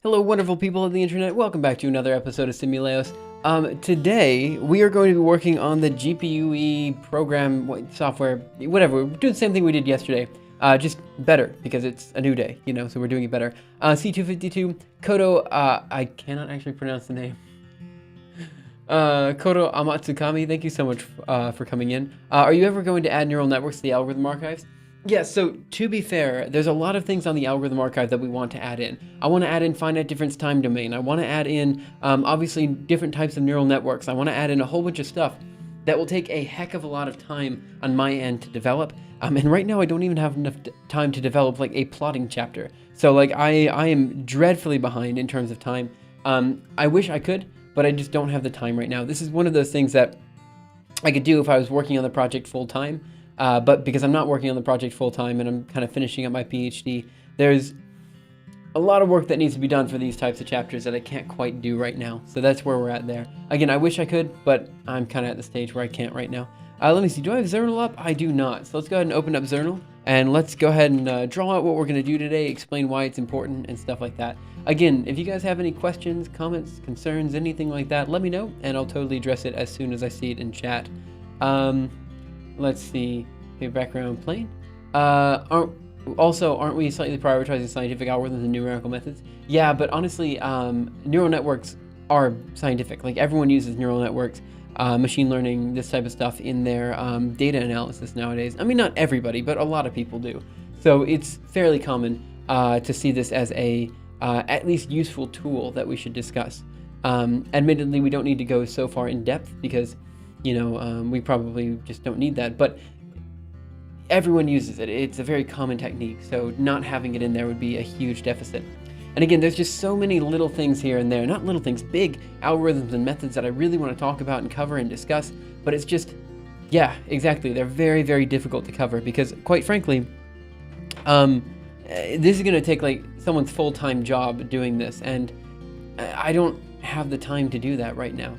Hello, wonderful people of the internet. Welcome back to another episode of Simuleos. Today, we are going to be working on the GPUE program, software, whatever. We're doing the same thing we did yesterday, just better, because it's a new day, so we're doing it better. C252, Kodo, I cannot actually pronounce the name. Kodo Amatsukami, thank you so much for coming in. Are you ever going to add neural networks to the algorithm archives? Yeah, so to be fair, there's a lot of things on the algorithm archive that we want to add in. I want to add in finite difference time domain. I want to add in, obviously, different types of neural networks. I want to add in a whole bunch of stuff that will take a heck of a lot of time on my end to develop. And right now, I don't even have enough time to develop, like, a plotting chapter. So, I am dreadfully behind in terms of time. I wish I could, but I just don't have the time right now. This is one of those things that I could do if I was working on the project full-time. But because I'm not working on the project full-time and I'm kind of finishing up my PhD, there's a lot of work that needs to be done for these types of chapters that I can't quite do right now. So that's where we're at there. Again, I wish I could, but I'm kind of at the stage where I can't right now. Let me see, do I have Zernal up? I do not. So let's go ahead and open up Zernal, and let's go ahead and draw out what we're going to do today, explain why it's important and stuff like that. Again, if you guys have any questions, comments, concerns, anything like that, let me know, and I'll totally address it as soon as I see it in chat. Let's see. Okay, background plane. Aren't we slightly prioritizing scientific algorithms and numerical methods? Yeah, but honestly, neural networks are scientific. Like, everyone uses neural networks, machine learning, this type of stuff in their data analysis nowadays. I mean, not everybody, but a lot of people do. So it's fairly common to see this as a at least useful tool that we should discuss. Admittedly, we don't need to go so far in depth because we probably just don't need that, but everyone uses it. It's a very common technique, so not having it in there would be a huge deficit. And again, there's just so many little things here and there, not little things, big algorithms and methods that I really want to talk about and cover and discuss, but it's just, yeah, exactly, they're very, very difficult to cover because, quite frankly, this is going to take like someone's full-time job doing this, and I don't have the time to do that right now.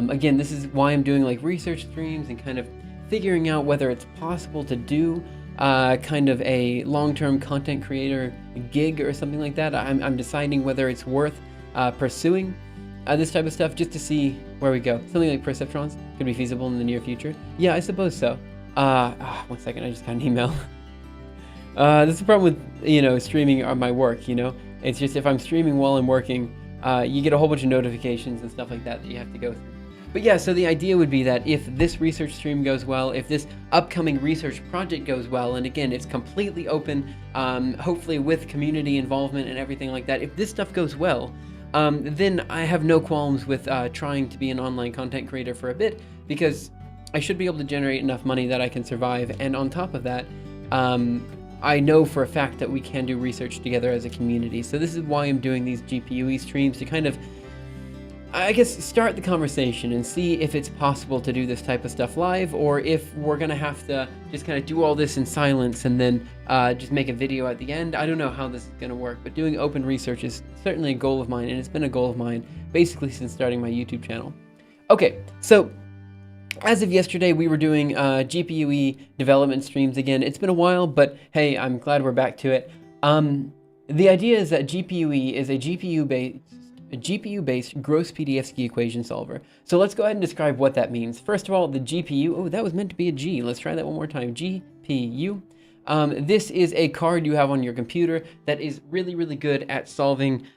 Again, this is why I'm doing like research streams and kind of figuring out whether it's possible to do kind of a long-term content creator gig or something like that. I'm deciding whether it's worth pursuing this type of stuff just to see where we go. Something like perceptrons could be feasible in the near future. Yeah, I suppose so. 1 second, I just got an email. This is the problem with, streaming on my work, It's just if I'm streaming while I'm working, you get a whole bunch of notifications and stuff like that you have to go through. But yeah, so the idea would be that if this research stream goes well, if this upcoming research project goes well, and again, it's completely open, hopefully with community involvement and everything like that, if this stuff goes well, then I have no qualms with trying to be an online content creator for a bit, because I should be able to generate enough money that I can survive, and on top of that, I know for a fact that we can do research together as a community. So this is why I'm doing these GPUE streams, to kind of, I guess, start the conversation and see if it's possible to do this type of stuff live, or if we're going to have to just kind of do all this in silence and then just make a video at the end. I don't know how this is going to work, but doing open research is certainly a goal of mine, and it's been a goal of mine basically since starting my YouTube channel. Okay, so as of yesterday, we were doing GPUE development streams again. It's been a while, but hey, I'm glad we're back to it. The idea is that GPUE is a GPU-based gross PDF equation solver. So let's go ahead and describe what that means. First of all, the GPU, oh, that was meant to be a G. Let's try that one more time. GPU. This is a card you have on your computer that is really, really good at solving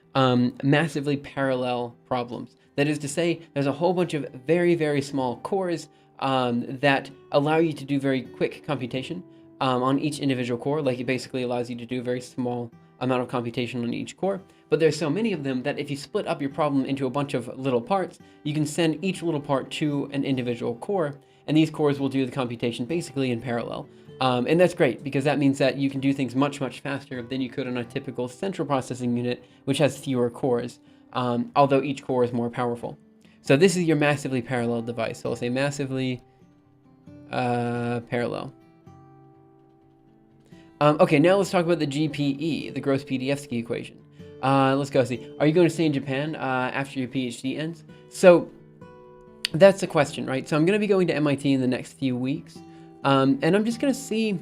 massively parallel problems. That is to say, there's a whole bunch of very, very small cores that allow you to do very quick computation on each individual core. Like, it basically allows you to do a very small amount of computation on each core. But there's so many of them that if you split up your problem into a bunch of little parts, you can send each little part to an individual core, and these cores will do the computation basically in parallel. And that's great, because that means that you can do things much, much faster than you could on a typical central processing unit, which has fewer cores, although each core is more powerful. So this is your massively parallel device. So I'll say massively parallel. Okay, now let's talk about the GPE, the gross PDF equation. Let's go see. Are you going to stay in Japan after your PhD ends? So that's the question, right? So I'm going to be going to MIT in the next few weeks, and I'm just going to see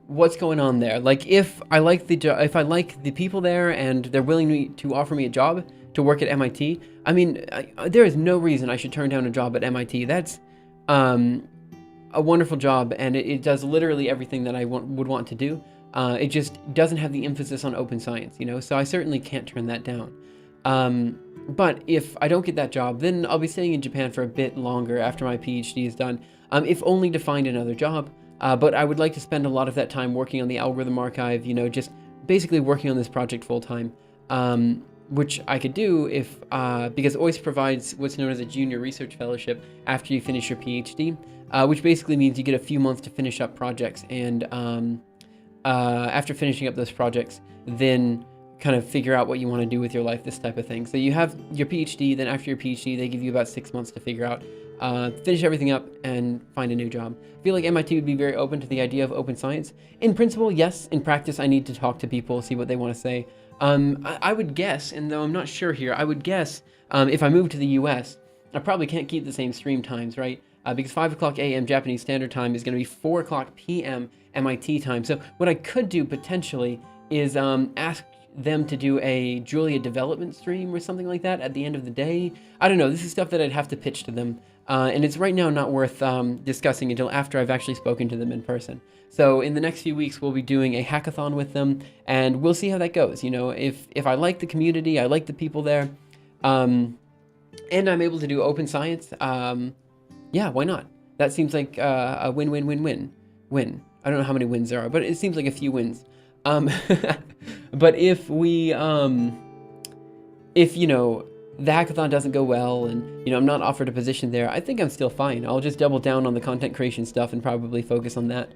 what's going on there. Like if I like if I like the people there and they're willing to offer me a job to work at MIT, I mean, there is no reason I should turn down a job at MIT. That's a wonderful job, and it does literally everything that I would want to do. It just doesn't have the emphasis on open science, you know, so I certainly can't turn that down. But if I don't get that job, then I'll be staying in Japan for a bit longer after my PhD is done, if only to find another job. But I would like to spend a lot of that time working on the algorithm archive, you know, just basically working on this project full time, which I could do if, because OIST provides what's known as a junior research fellowship after you finish your PhD, which basically means you get a few months to finish up projects, and after finishing up those projects, then kind of figure out what you want to do with your life, this type of thing. So you have your PhD, then after your PhD, they give you about 6 months to figure out, finish everything up and find a new job. I feel like MIT would be very open to the idea of open science. In principle, yes. In practice, I need to talk to people, see what they want to say. I would guess, and though I'm not sure here, I would guess if I move to the US, I probably can't keep the same stream times, right? Because 5 o'clock a.m. Japanese Standard Time is going to be 4 o'clock p.m. MIT time. So what I could do potentially is ask them to do a GPUE Development stream or something like that at the end of the day. I don't know. This is stuff that I'd have to pitch to them. And it's right now not worth discussing until after I've actually spoken to them in person. So in the next few weeks, we'll be doing a hackathon with them, and we'll see how that goes. You know, if I like the community, I like the people there, and I'm able to do open science, yeah, why not? That seems like a win-win-win-win-win. I don't know how many wins there are, but it seems like a few wins. But if we, if, you know, the hackathon doesn't go well and, you know, I'm not offered a position there, I think I'm still fine. I'll just double down on the content creation stuff and probably focus on that.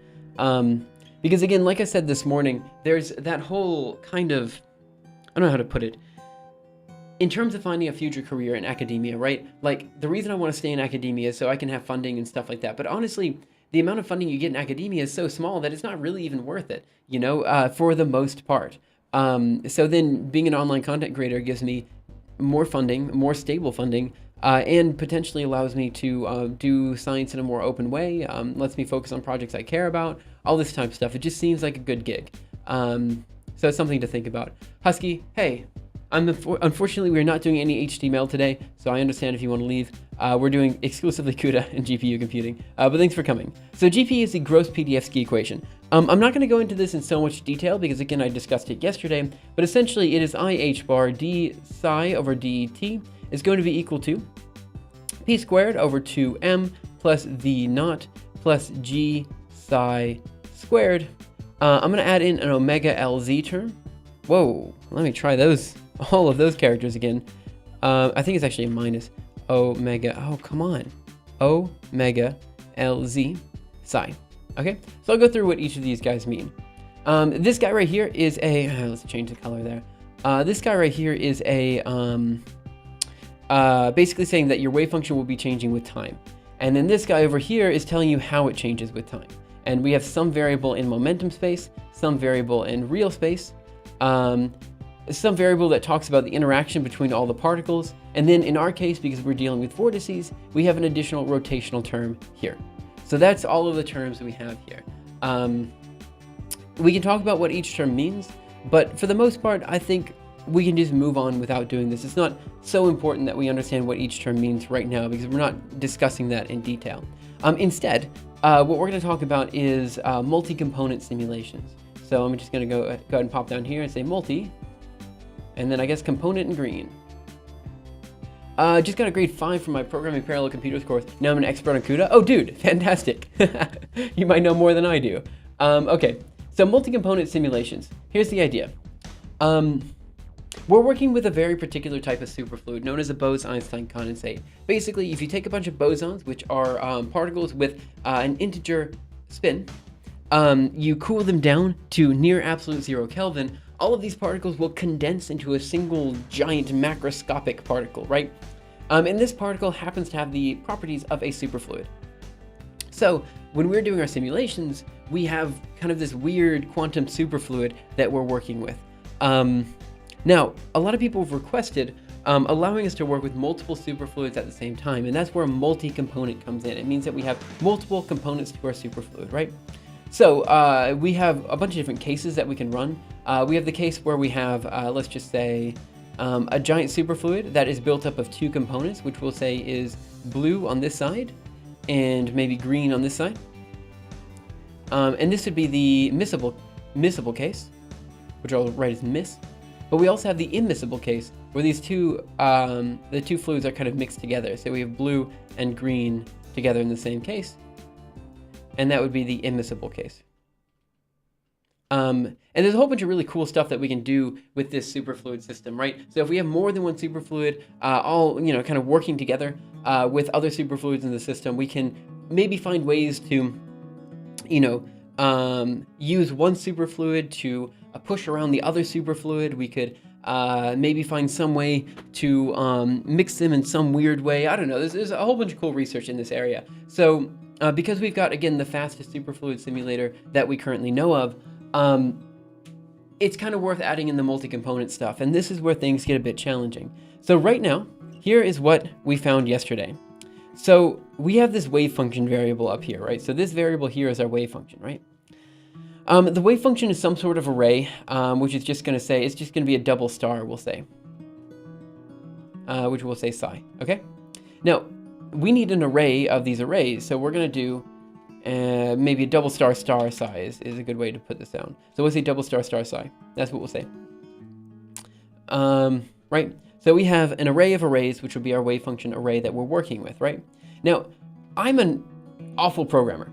Because again, like I said this morning, there's that whole kind of, I don't know how to put it, in terms of finding a future career in academia, right? Like, the reason I want to stay in academia is so I can have funding and stuff like that. But honestly, the amount of funding you get in academia is so small that it's not really even worth it, you know, for the most part. So then being an online content creator gives me more funding, more stable funding, and potentially allows me to do science in a more open way, lets me focus on projects I care about, all this type of stuff. It just seems like a good gig. So it's something to think about. Husky, hey. Unfortunately, we're not doing any HTML today, so I understand if you want to leave. We're doing exclusively CUDA and GPU computing, but thanks for coming. So GP is the gross PDF-ski equation. I'm not going to go into this in so much detail because, again, I discussed it yesterday, but essentially it is I h bar d psi over dt is going to be equal to p squared over 2m plus v naught plus g psi squared. I'm going to add in an omega LZ term. Whoa, let me try those. All of those characters again. I think it's actually a minus omega. Oh, come on. Omega LZ psi. Okay, so I'll go through what each of these guys mean. This guy right here is a, let's change the color there. This guy right here is a, basically saying that your wave function will be changing with time. And then this guy over here is telling you how it changes with time. And we have some variable in momentum space, some variable in real space, some variable that talks about the interaction between all the particles, and then in our case, because we're dealing with vortices, we have an additional rotational term here. So that's all of the terms we have here. We can talk about what each term means, but for the most part, I think we can just move on without doing this. It's not so important that we understand what each term means right now because we're not discussing that in detail. Instead, what we're going to talk about is multi-component simulations. So I'm just going to go ahead and pop down here and say multi, and then I guess component in green. Just got a grade 5 from my programming parallel computers course. Now I'm an expert on CUDA. Oh, dude, fantastic. You might know more than I do. Okay, so multi-component simulations. Here's the idea. We're working with a very particular type of superfluid known as a Bose-Einstein condensate. Basically, if you take a bunch of bosons, which are particles with an integer spin, you cool them down to near absolute 0 Kelvin, all of these particles will condense into a single giant macroscopic particle, right? And this particle happens to have the properties of a superfluid. So when we're doing our simulations, we have kind of this weird quantum superfluid that we're working with. Now, a lot of people have requested allowing us to work with multiple superfluids at the same time, and that's where multi-component comes in. It means that we have multiple components to our superfluid, right? So we have a bunch of different cases that we can run. We have the case where we have, let's just say, a giant superfluid that is built up of two components, which we'll say is blue on this side and maybe green on this side. And this would be the miscible case, which I'll write as miss. But we also have the immiscible case where these the two fluids are kind of mixed together. So we have blue and green together in the same case. And that would be the immiscible case. And there's a whole bunch of really cool stuff that we can do with this superfluid system, right? So if we have more than one superfluid, all kind of working together with other superfluids in the system, we can maybe find ways to, use one superfluid to push around the other superfluid. We could maybe find some way to mix them in some weird way. I don't know. There's a whole bunch of cool research in this area. So because we've got, again, the fastest superfluid simulator that we currently know of, it's kind of worth adding in the multi-component stuff. And this is where things get a bit challenging. So right now, here is what we found yesterday. So we have this wave function variable up here, right? So this variable here is our wave function, right? The wave function is some sort of array, which is just going to say, it's just going to be a double star, we'll say, which we'll say psi, okay? Now, we need an array of these arrays, so we're going to do maybe a double star star psi is a good way to put this down. So we'll say double star star psi. That's what we'll say. Right? So we have an array of arrays, which would be our wave function array that we're working with, right? Now, I'm an awful programmer.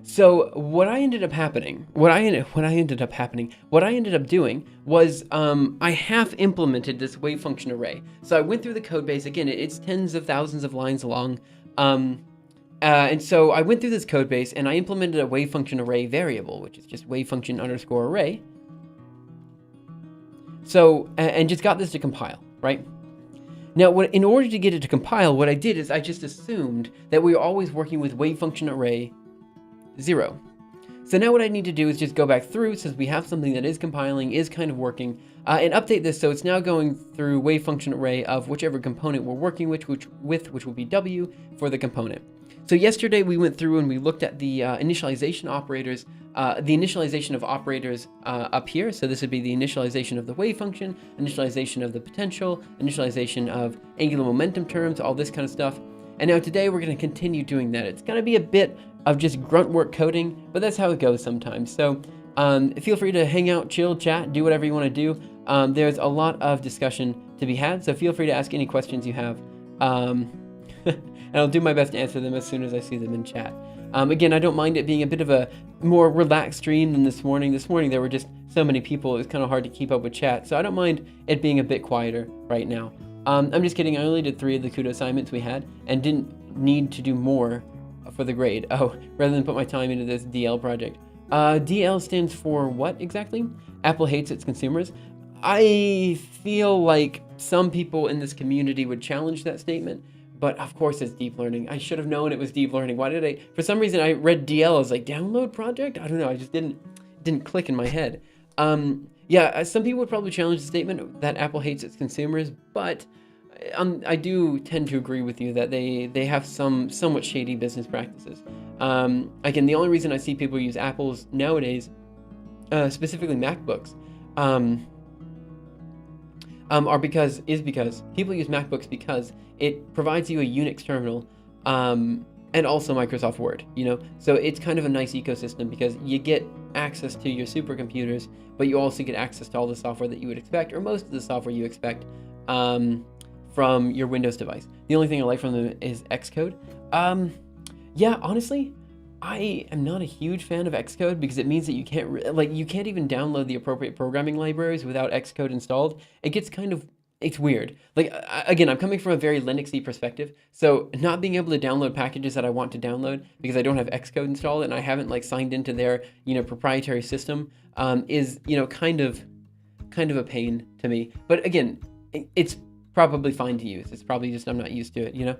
So what I ended up doing was I half implemented this wave function array. So I went through the code base. Again, it's tens of thousands of lines long. And so I went through this code base and I implemented a wave function array variable, which is just wave function underscore array. So, and just got this to compile, right? Now, in order to get it to compile, what I did is I just assumed that we were always working with wave function array 0. So now what I need to do is just go back through, since we have something that is compiling, is kind of working, and update this so it's now going through wave function array of whichever component we're working with, which will be W for the component. So yesterday we went through and we looked at the initialization operators, the initialization of operators up here. So this would be the initialization of the wave function, initialization of the potential, initialization of angular momentum terms, all this kind of stuff. And now today we're going to continue doing that. It's going to be a bit of just grunt work coding, but that's how it goes sometimes. So feel free to hang out, chill, chat, do whatever you want to do. There's a lot of discussion to be had, so feel free to ask any questions you have. And I'll do my best to answer them as soon as I see them in chat. Again, I don't mind it being a bit of a more relaxed stream than this morning. This morning there were just so many people, it was kind of hard to keep up with chat, so I don't mind it being a bit quieter right now. I'm just kidding, I only did 3 of the CUDA assignments we had and didn't need to do more for the grade. Oh, rather than put my time into this DL project. DL stands for what exactly? Apple hates its consumers. I feel like some people in this community would challenge that statement, but of course it's deep learning. I should have known it was deep learning. Why did I, for some reason I read DL as like download project? I don't know, I just didn't click in my head. Yeah, some people would probably challenge the statement that Apple hates its consumers, but I do tend to agree with you that they have some somewhat shady business practices. Again, the only reason I see people use Apples nowadays, specifically MacBooks, is because people use MacBooks because it provides you a Unix terminal, and also Microsoft Word, so it's kind of a nice ecosystem because you get access to your supercomputers, but you also get access to all the software that you would expect, or most of the software you expect, from your Windows device. The only thing I like from them is Xcode. Yeah, honestly, I am not a huge fan of Xcode because it means that you can't even download the appropriate programming libraries without Xcode installed. It gets it's weird. Again, I'm coming from a very Linuxy perspective, so not being able to download packages that I want to download because I don't have Xcode installed and I haven't signed into their proprietary system is kind of a pain to me. But again, it's probably fine to use. It's probably just I'm not used to it,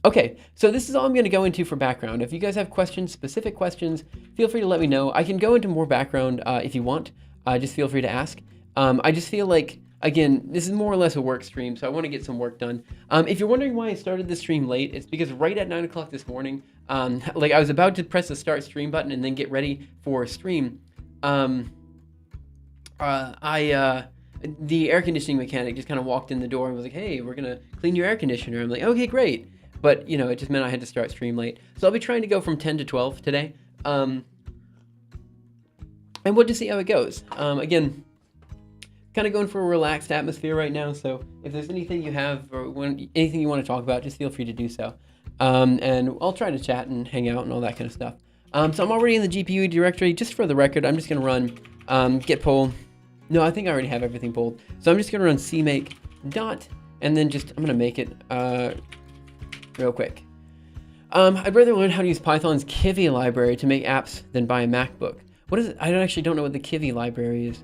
Okay, so this is all I'm going to go into for background. If you guys have questions, specific questions, feel free to let me know. I can go into more background if you want. Just feel free to ask. I just feel like again, this is more or less a work stream, so I want to get some work done. If you're wondering why I started the stream late, it's because right at 9 o'clock this morning, like I was about to press the start stream button and then get ready for stream. The air conditioning mechanic just kind of walked in the door and was like, hey, we're gonna clean your air conditioner. I'm like, okay, great. But you know, it just meant I had to start stream late. So I'll be trying to go from 10 to 12 today. And we'll just see how it goes. Again, kind of going for a relaxed atmosphere right now. So if there's anything you have or anything you want to talk about, just feel free to do so. And I'll try to chat and hang out and all that kind of stuff. So I'm already in the GPUE directory. Just for the record, I'm just going to run git pull. No, I think I already have everything pulled. So I'm just going to run cmake dot, and then I'm going to make it real quick. I'd rather learn how to use Python's Kivy library to make apps than buy a MacBook. What is it? I actually don't know what the Kivy library is.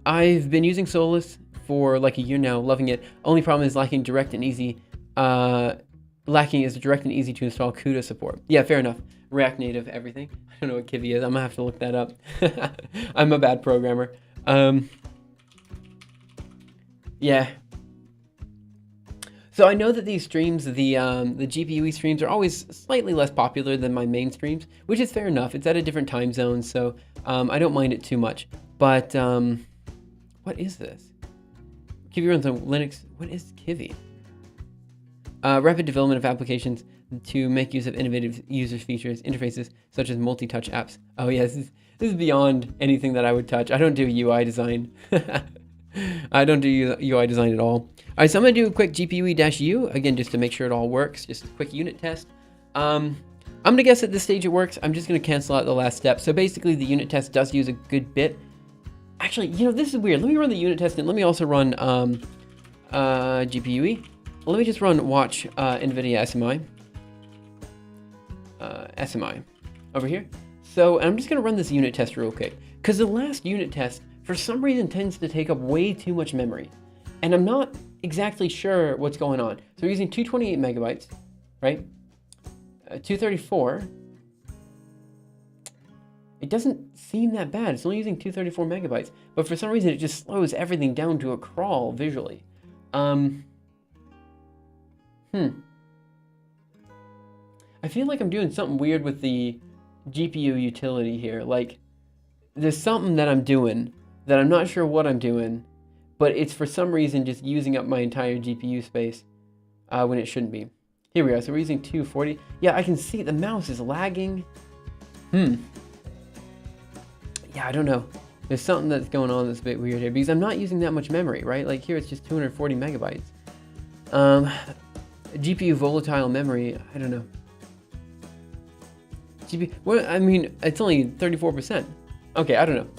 I've been using Solus for like a year now, loving it. Only problem is lacking is direct and easy to install CUDA support. Yeah, fair enough. React Native, everything. I don't know what Kivy is. I'm gonna have to look that up. I'm a bad programmer. Yeah. So I know that these streams, the GPUE streams, are always slightly less popular than my main streams, which is fair enough. It's at a different time zone, so I don't mind it too much. But what is this? Kivy runs on Linux. What is Kivy? Rapid development of applications to make use of innovative user features, interfaces such as multi-touch apps. Oh yes, this is beyond anything that I would touch. I don't do UI design. I don't do UI design at all. All right, so I'm gonna do a quick GPUE-U, again, just to make sure it all works, just a quick unit test. I'm gonna guess at this stage it works. I'm just gonna cancel out the last step. So basically the unit test does use a good bit. Actually, you know, this is weird. Let me run the unit test and let me also run GPUE. Let me just run watch NVIDIA SMI. SMI over here. So I'm just gonna run this unit test real quick, because the last unit test for some reason tends to take up way too much memory, and I'm not exactly sure what's going on. So we're using 228 megabytes, right? 234. It doesn't seem that bad. It's only using 234 megabytes, but for some reason it just slows everything down to a crawl visually. I feel like I'm doing something weird with the GPU utility here. Like, there's something that I'm doing that I'm not sure what I'm doing, but it's for some reason just using up my entire GPU space when it shouldn't be. Here we are. So we're using 240. Yeah, I can see the mouse is lagging. Yeah, I don't know. There's something that's going on that's a bit weird here because I'm not using that much memory, right? Like here it's just 240 megabytes. GPU volatile memory, I don't know. Well, I mean, it's only 34%. Okay, I don't know.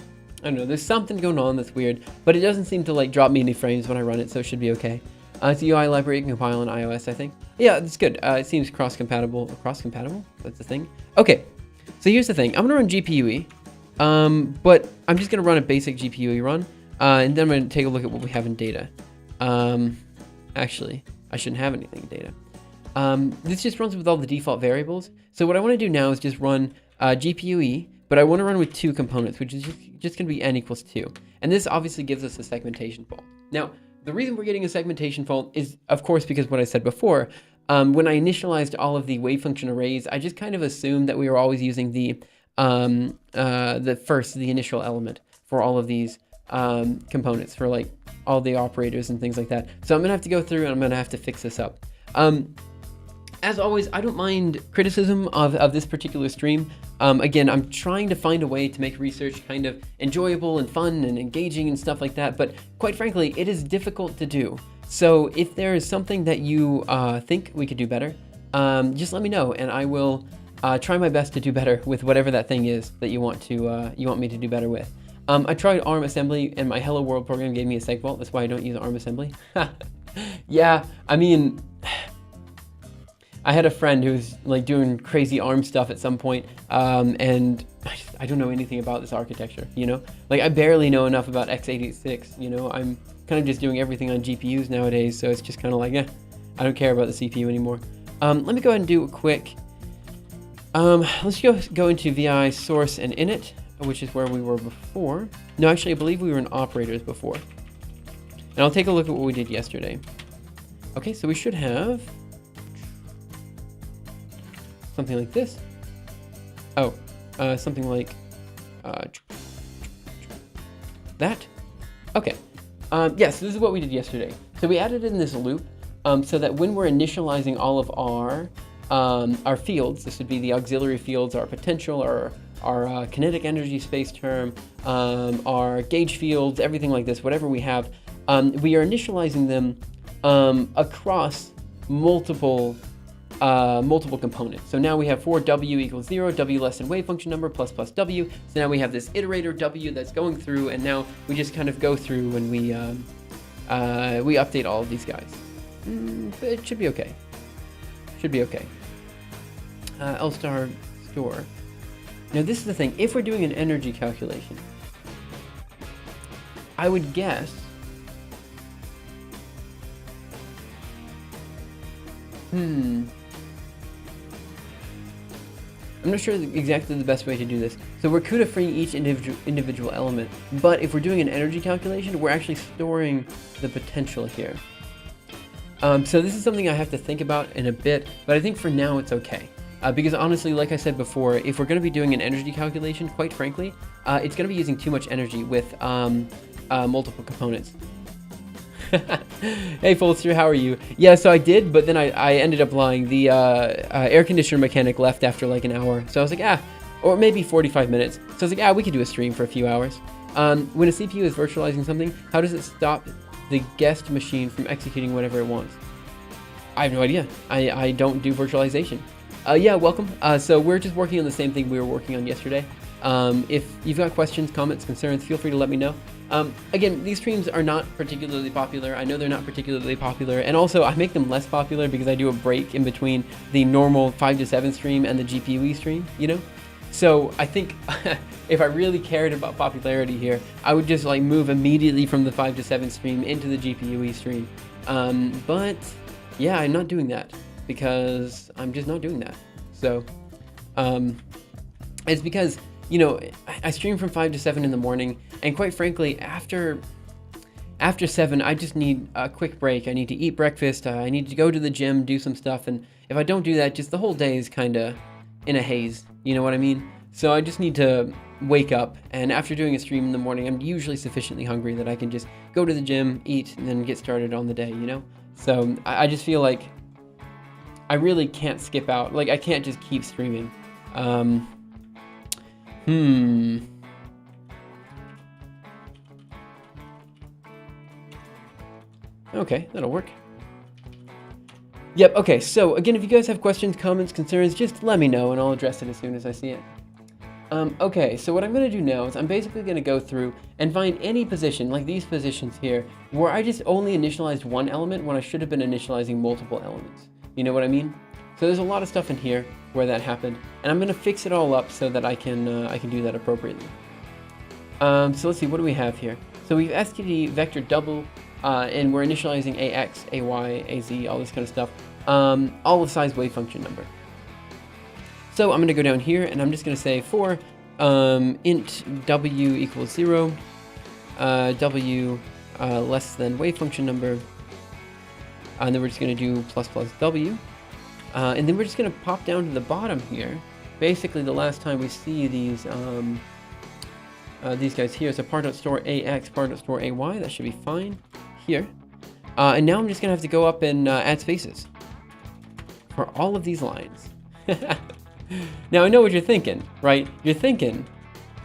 There's something going on that's weird, but it doesn't seem to like drop me any frames when I run it, so it should be okay. It's a UI library you can compile on iOS, I think. Yeah, it's good. It seems cross-compatible. Cross-compatible? That's the thing. Okay, so here's the thing. I'm gonna run GPUE, but I'm just gonna run a basic GPUE run, and then I'm gonna take a look at what we have in data. Actually, I shouldn't have anything in data. This just runs with all the default variables. So what I want to do now is just run GPUE, but I want to run with two components, which is just going to be n equals 2. And this obviously gives us a segmentation fault. Now, the reason we're getting a segmentation fault is, of course, because what I said before, when I initialized all of the wave function arrays, I just kind of assumed that we were always using the initial element for all of these components, for like all the operators and things like that. So I'm going to have to go through and I'm going to have to fix this up. As always, I don't mind criticism of this particular stream. Again, I'm trying to find a way to make research kind of enjoyable and fun and engaging and stuff like that, but quite frankly, it is difficult to do. So if there is something that you think we could do better, just let me know and I will try my best to do better with whatever that thing is that you want me to do better with. I tried ARM assembly and my Hello World program gave me a seg fault. That's why I don't use ARM assembly. Yeah, I mean, I had a friend who was like doing crazy ARM stuff at some point, and I don't know anything about this architecture, you know? Like I barely know enough about x86, you know? I'm kind of just doing everything on GPUs nowadays, so it's just kind of like, I don't care about the CPU anymore. Let me go ahead and do a quick, let's go into VI source and init, which is where we were before. No, actually, I believe we were in operators before. And I'll take a look at what we did yesterday. Okay, so we should have something like this. Oh, something like that. Okay. Yes, this is what we did yesterday. So we added in this loop so that when we're initializing all of our fields, this would be the auxiliary fields, our potential, our kinetic energy space term, our gauge fields, everything like this, whatever we have, we are initializing them across multiple components. So now we have for w equals 0, w less than wave function number plus w. So now we have this iterator w that's going through, and now we just kind of go through and we update all of these guys. But it should be okay. Should be okay. L-star store. Now this is the thing. If we're doing an energy calculation, I would guess. I'm not sure exactly the best way to do this. So we're CUDA freeing each individual element, but if we're doing an energy calculation, we're actually storing the potential here. So this is something I have to think about in a bit, but I think for now it's okay. Because honestly, like I said before, if we're going to be doing an energy calculation, quite frankly, it's going to be using too much energy with multiple components. Hey Folster, how are you? Yeah, so I did, but then I ended up lying. The air conditioner mechanic left after like an hour, so I was like, or maybe 45 minutes. So I was like, we could do a stream for a few hours. When a CPU is virtualizing something, how does it stop the guest machine from executing whatever it wants? I have no idea. I don't do virtualization. Yeah, welcome. So we're just working on the same thing we were working on yesterday. If you've got questions, comments, concerns, feel free to let me know. Again, these streams are not particularly popular. I know they're not particularly popular, and also I make them less popular because I do a break in between the normal 5 to 7 stream and the GPUE stream, you know? So I think if I really cared about popularity here, I would just like move immediately from the 5 to 7 stream into the GPUE stream. But yeah, I'm not doing that because I'm just not doing that. So it's because, you know, I stream from 5 to 7 in the morning, and quite frankly, after 7, I just need a quick break. I need to eat breakfast, I need to go to the gym, do some stuff, and if I don't do that, just the whole day is kind of in a haze, you know what I mean? So I just need to wake up, and after doing a stream in the morning, I'm usually sufficiently hungry that I can just go to the gym, eat, and then get started on the day, you know? So I just feel like I really can't skip out. Like, I can't just keep streaming. Okay, that'll work. Yep, okay, so again, if you guys have questions, comments, concerns, just let me know and I'll address it as soon as I see it. Okay, so what I'm going to do now is I'm basically going to go through and find any position, like these positions here, where I just only initialized one element when I should have been initializing multiple elements. You know what I mean? So there's a lot of stuff in here where that happened, and I'm going to fix it all up so that I can do that appropriately. So let's see, what do we have here? So we've std vector double, and we're initializing ax, ay, az, all this kind of stuff, all with size wave function number. So I'm going to go down here, and I'm just going to say for int w equals 0, w less than wave function number, and then we're just going to do plus w. And then we're just going to pop down to the bottom here. Basically, the last time we see these guys here, so par.store ax, par.store ay, that should be fine here. And now I'm just going to have to go up and add spaces for all of these lines. Now, I know what you're thinking, right? You're thinking,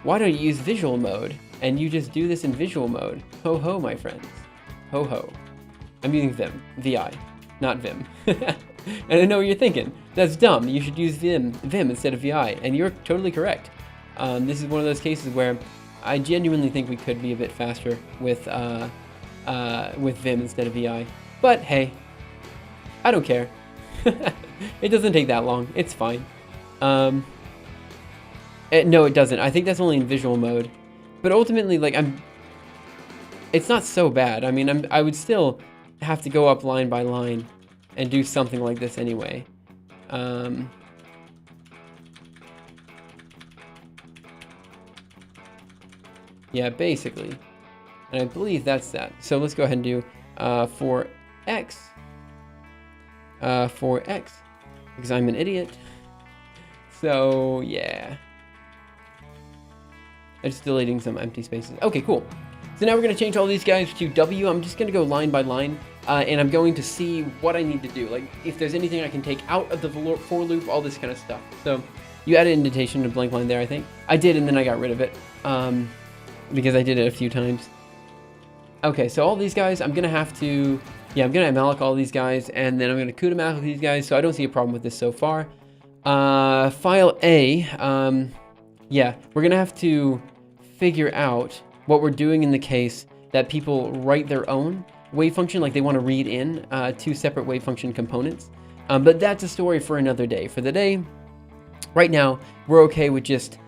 why don't you use visual mode? And you just do this in visual mode. Ho ho, my friends. Ho ho. I'm using Vim, VI, not Vim. And I know what you're thinking. That's dumb. You should use Vim instead of VI. And you're totally correct. This is one of those cases where I genuinely think we could be a bit faster with Vim instead of VI. But hey, I don't care. It doesn't take that long. It's fine. No, it doesn't. I think that's only in visual mode. But ultimately, like, it's not so bad. I mean, I would still have to go up line by line and do something like this anyway. Yeah, basically. And I believe that's that. So let's go ahead and do for x, because I'm an idiot. So yeah, I'm just deleting some empty spaces. Okay, cool. So now we're going to change all these guys to W. I'm just going to go line by line, and I'm going to see what I need to do. Like if there's anything I can take out of the for loop, all this kind of stuff. So you added indentation to blank line there, I think. I did, and then I got rid of it because I did it a few times. Okay, so all these guys, I'm going to have to, I'm going to malloc all these guys, and then I'm going to CUDA malloc these guys, so I don't see a problem with this so far. File A, we're going to have to figure out what we're doing in the case that people write their own wave function, like they want to read in two separate wave function components. But that's a story for another day. For the day, right now, we're okay with just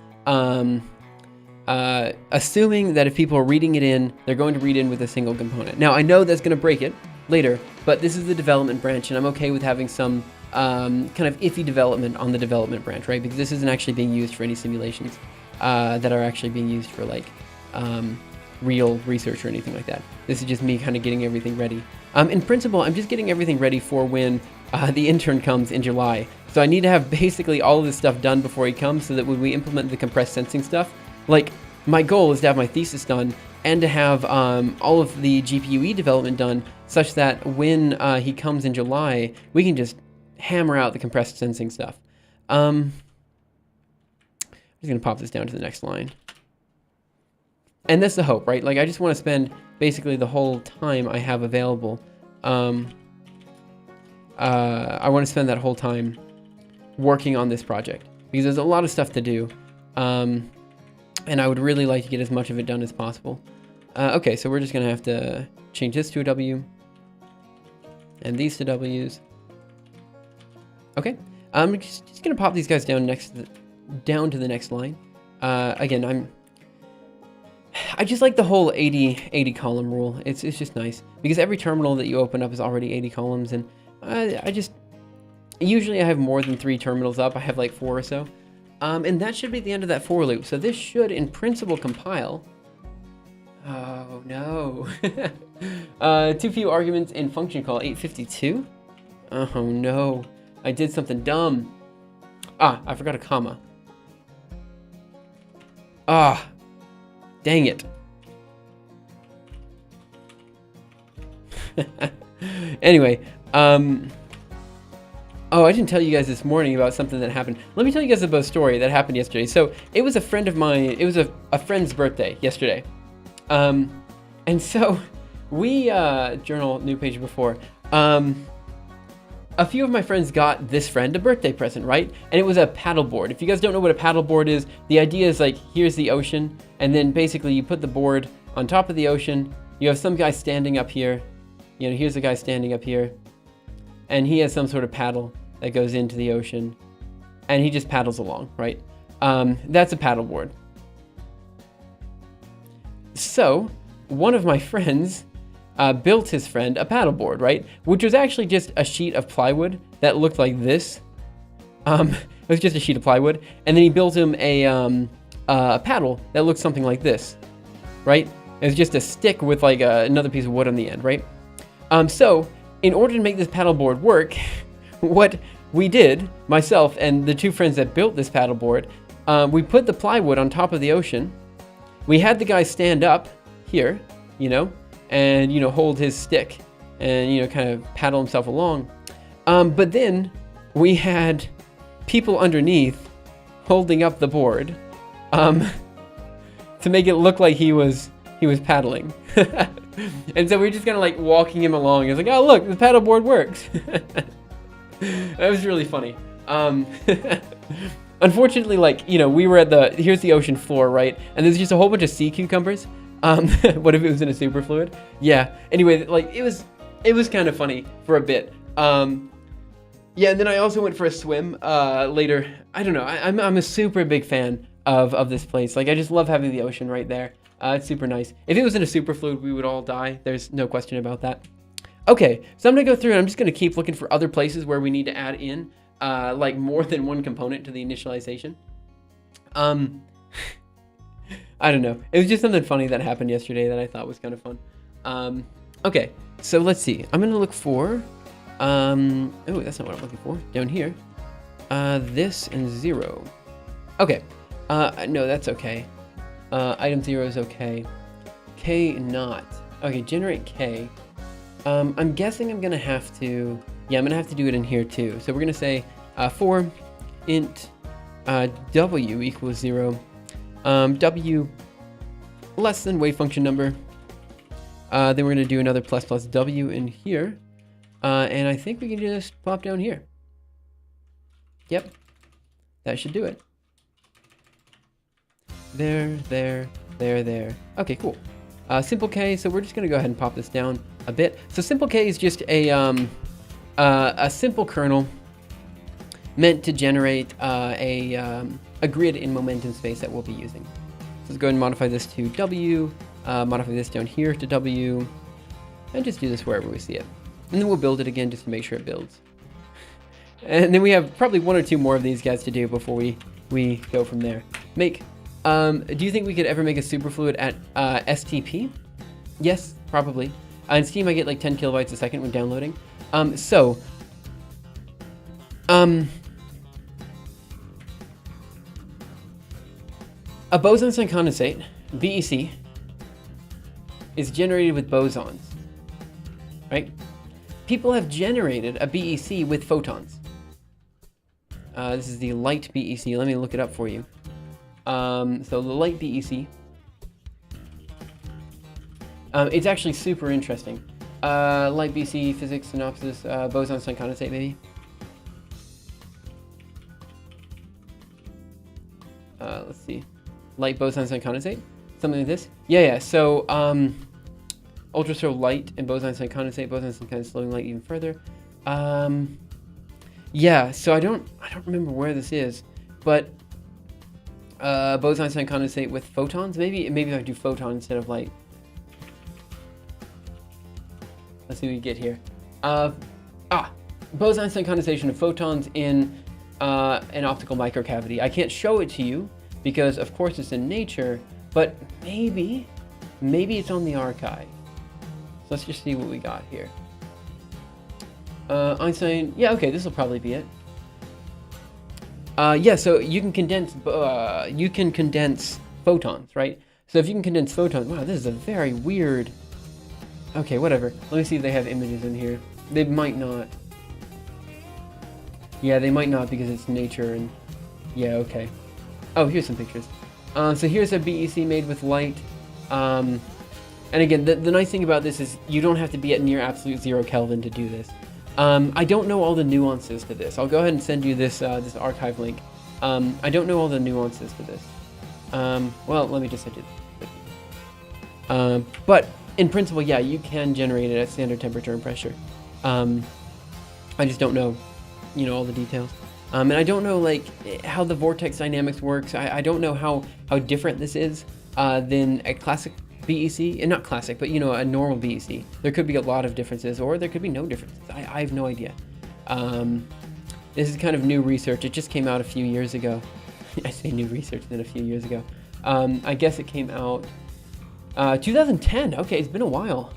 assuming that if people are reading it in, they're going to read in with a single component. Now, I know that's going to break it later, but this is the development branch, and I'm okay with having some kind of iffy development on the development branch, right? Because this isn't actually being used for any simulations that are actually being used for like real research or anything like that. This is just me kind of getting everything ready. In principle, I'm just getting everything ready for when the intern comes in July. So I need to have basically all of this stuff done before he comes so that when we implement the compressed sensing stuff, like my goal is to have my thesis done and to have all of the GPUE development done such that when he comes in July, we can just hammer out the compressed sensing stuff. I'm just going to pop this down to the next line. And that's the hope, right? Like I just want to spend basically the whole time I have available. I want to spend that whole time working on this project because there's a lot of stuff to do. And I would really like to get as much of it done as possible. Okay, so we're just going to have to change this to a W and these to W's. Okay, I'm just going to pop these guys down down to the next line. Again, I just like the whole 80 column rule. It's just nice because every terminal that you open up is already 80 columns, and usually I have more than 3 terminals up. I have like 4 or so. And that should be the end of that for loop. So this should, in principle, compile. Oh, no. Too few arguments in function call 852. Oh, no. I did something dumb. I forgot a comma. Dang it. Anyway, oh, I didn't tell you guys this morning about something that happened. Let me tell you guys about a story that happened yesterday. So it was a friend of mine. It was a friend's birthday yesterday. And so we, journal new page before, a few of my friends got this friend a birthday present, right? And it was a paddleboard. If you guys don't know what a paddleboard is, the idea is like, here's the ocean. And then basically you put the board on top of the ocean. You have some guy standing up here. You know, here's a guy standing up here. And he has some sort of paddle that goes into the ocean. And he just paddles along, right? That's a paddleboard. So one of my friends built his friend a paddleboard, right? Which was actually just a sheet of plywood that looked like this. It was just a sheet of plywood. And then he built him a paddle that looked something like this, right? It was just a stick with like another piece of wood on the end, right? So in order to make this paddleboard work, what we did, myself and the 2 friends that built this paddleboard, we put the plywood on top of the ocean. We had the guy stand up here, you know, and, you know, hold his stick and, you know, kind of paddle himself along. But then we had people underneath holding up the board to make it look like he was paddling. And so we were just kind of like walking him along. It was like, oh, look, the paddleboard works. That was really funny. Unfortunately, like, you know, we were at here's the ocean floor, right? And there's just a whole bunch of sea cucumbers. What if it was in a superfluid? Yeah. Anyway, like it was kind of funny for a bit. Yeah, and then I also went for a swim later. I don't know. I'm a super big fan of this place. Like I just love having the ocean right there. It's super nice. If it was in a superfluid, we would all die. There's no question about that. Okay, so I'm gonna go through and I'm just gonna keep looking for other places where we need to add in like more than one component to the initialization. I don't know. It was just something funny that happened yesterday that I thought was kind of fun. Okay, so let's see. I'm gonna look for, oh, that's not what I'm looking for. Down here, this and 0. Okay, no, that's okay. Item 0 is okay. K not. Okay, generate K. I'm guessing I'm gonna have to, yeah, I'm gonna have to do it in here too. So we're gonna say for int w equals 0, w less than wave function number. Then we're gonna do another plus w in here, and I think we can just pop down here. Yep, that should do it. There. Okay, cool. Simple K, so we're just gonna go ahead and pop this down a bit. So simple K is just a simple kernel meant to generate a grid in momentum space that we'll be using. So let's go ahead and modify this to W, modify this down here to W, and just do this wherever we see it. And then we'll build it again just to make sure it builds. And then we have probably 1 or 2 more of these guys to do before we go from there. Make. Do you think we could ever make a superfluid at STP? Yes, probably. On Steam, I get like 10 kilobytes a second when downloading. A boson-sign condensate, BEC, is generated with bosons, right? People have generated a BEC with photons. This is the light BEC. Let me look it up for you. So the light BEC, it's actually super interesting. Light BEC, physics, synopsis, boson-sign condensate, maybe. Let's see. Light boson-sign condensate, something like this. Yeah. So ultra-slow light and boson-sign condensate. Boson-sign condensate slowing light even further. Yeah. So I don't remember where this is, but boson-sign condensate with photons. Maybe if I do photon instead of light. Let's see what we get here. Boson-sign condensation of photons in an optical microcavity. I can't show it to you because, of course, it's in nature, but maybe it's on the archive. So let's just see what we got here. Einstein, yeah, okay, this will probably be it. Yeah, so you can condense photons, right? So if you can condense photons, wow, this is a very weird. Okay, whatever. Let me see if they have images in here. They might not. Yeah, they might not because it's nature and yeah, okay. Oh, here's some pictures. So here's a BEC made with light. And again, the nice thing about this is you don't have to be at near absolute 0 Kelvin to do this. I don't know all the nuances to this. I'll go ahead and send you this this archive link. I don't know all the nuances to this. Well, let me just send it. But in principle, yeah, you can generate it at standard temperature and pressure. I just don't know, all the details. And I don't know like how the vortex dynamics works. I don't know how different this is than a classic BEC, and not classic, but a normal BEC. There could be a lot of differences, or there could be no differences. I have no idea. This is kind of new research. It just came out a few years ago. I say new research than a few years ago. I guess it came out 2010. Okay, it's been a while.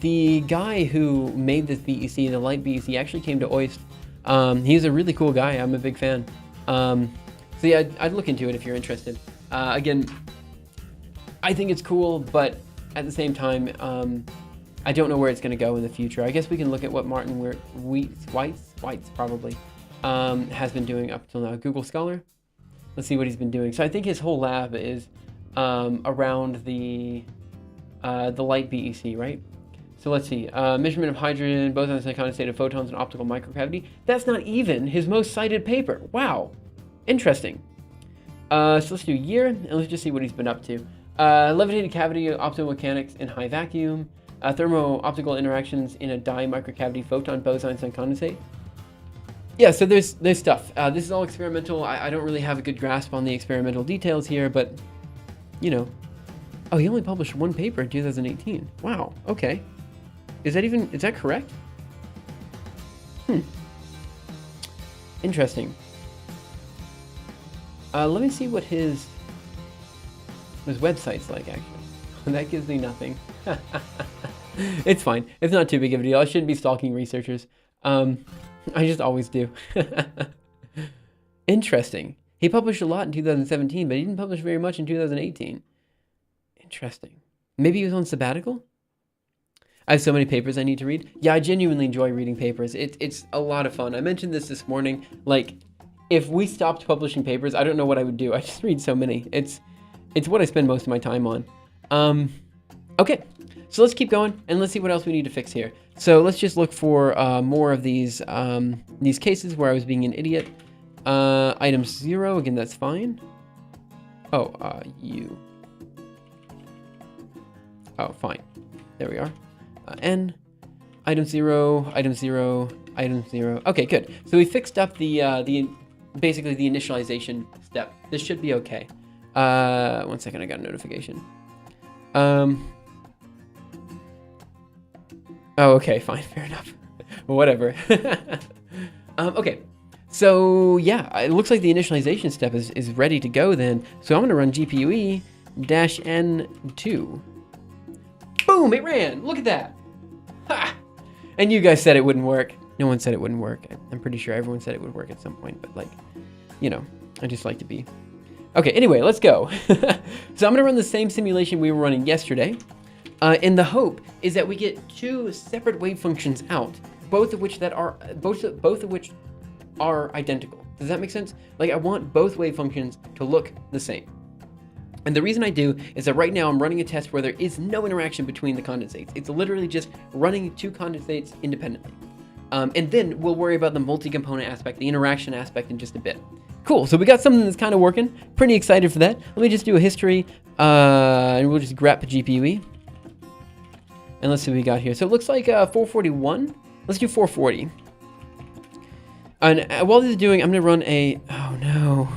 The guy who made this BEC, the light BEC, actually came to OIST. He's a really cool guy. I'm a big fan. So yeah, I'd look into it if you're interested. Again, I think it's cool, but at the same time, I don't know where it's going to go in the future. I guess we can look at what Martin Weitz probably has been doing up till now. Google Scholar. Let's see what he's been doing. So I think his whole lab is around the light BEC, right? So let's see. Measurement of hydrogen, boson-sign condensate of photons in optical microcavity. That's not even his most cited paper. Wow, interesting. So let's do year, and let's just see what he's been up to. Levitated cavity optomechanics in high vacuum, thermo-optical interactions in a dye microcavity photon boson-sign condensate. Yeah, so there's stuff. This is all experimental. I don't really have a good grasp on the experimental details here, but Oh, he only published one paper in 2018. Wow. Okay. Is that correct? Interesting. Let me see what his There's websites like, actually. That gives me nothing. It's fine. It's not too big of a deal. I shouldn't be stalking researchers. I just always do. Interesting. He published a lot in 2017, but he didn't publish very much in 2018. Interesting. Maybe he was on sabbatical? I have so many papers I need to read. Yeah, I genuinely enjoy reading papers. It's a lot of fun. I mentioned this morning. Like, if we stopped publishing papers, I don't know what I would do. I just read so many. It's what I spend most of my time on. Okay, so let's keep going and let's see what else we need to fix here. So let's just look for more of these cases where I was being an idiot. Item 0, again, that's fine. Oh, Oh, fine. There we are. N, item 0, item 0, item 0. Okay, good. So we fixed up basically the initialization step. This should be okay. 1 second, I got a notification. Oh, okay, fine, fair enough. Whatever. Okay, so yeah, it looks like the initialization step is ready to go then. So I'm gonna run GPUE-N2. Boom, it ran, look at that. Ha! And you guys said it wouldn't work. No one said it wouldn't work. I'm pretty sure everyone said it would work at some point, but like, you know, I just like to be. Okay, anyway, let's go. So I'm gonna run the same simulation we were running yesterday. And the hope is that we get 2 separate wave functions out, both of which are identical. Does that make sense? Like, I want both wave functions to look the same. And the reason I do is that right now I'm running a test where there is no interaction between the condensates. It's literally just running 2 condensates independently. And then we'll worry about the multi-component aspect, the interaction aspect in just a bit. Cool, so we got something that's kind of working. Pretty excited for that. Let me just do a history, and we'll just grep GPUE. And let's see what we got here. So it looks like 441. Let's do 440. And while this is doing, I'm gonna run a, oh no.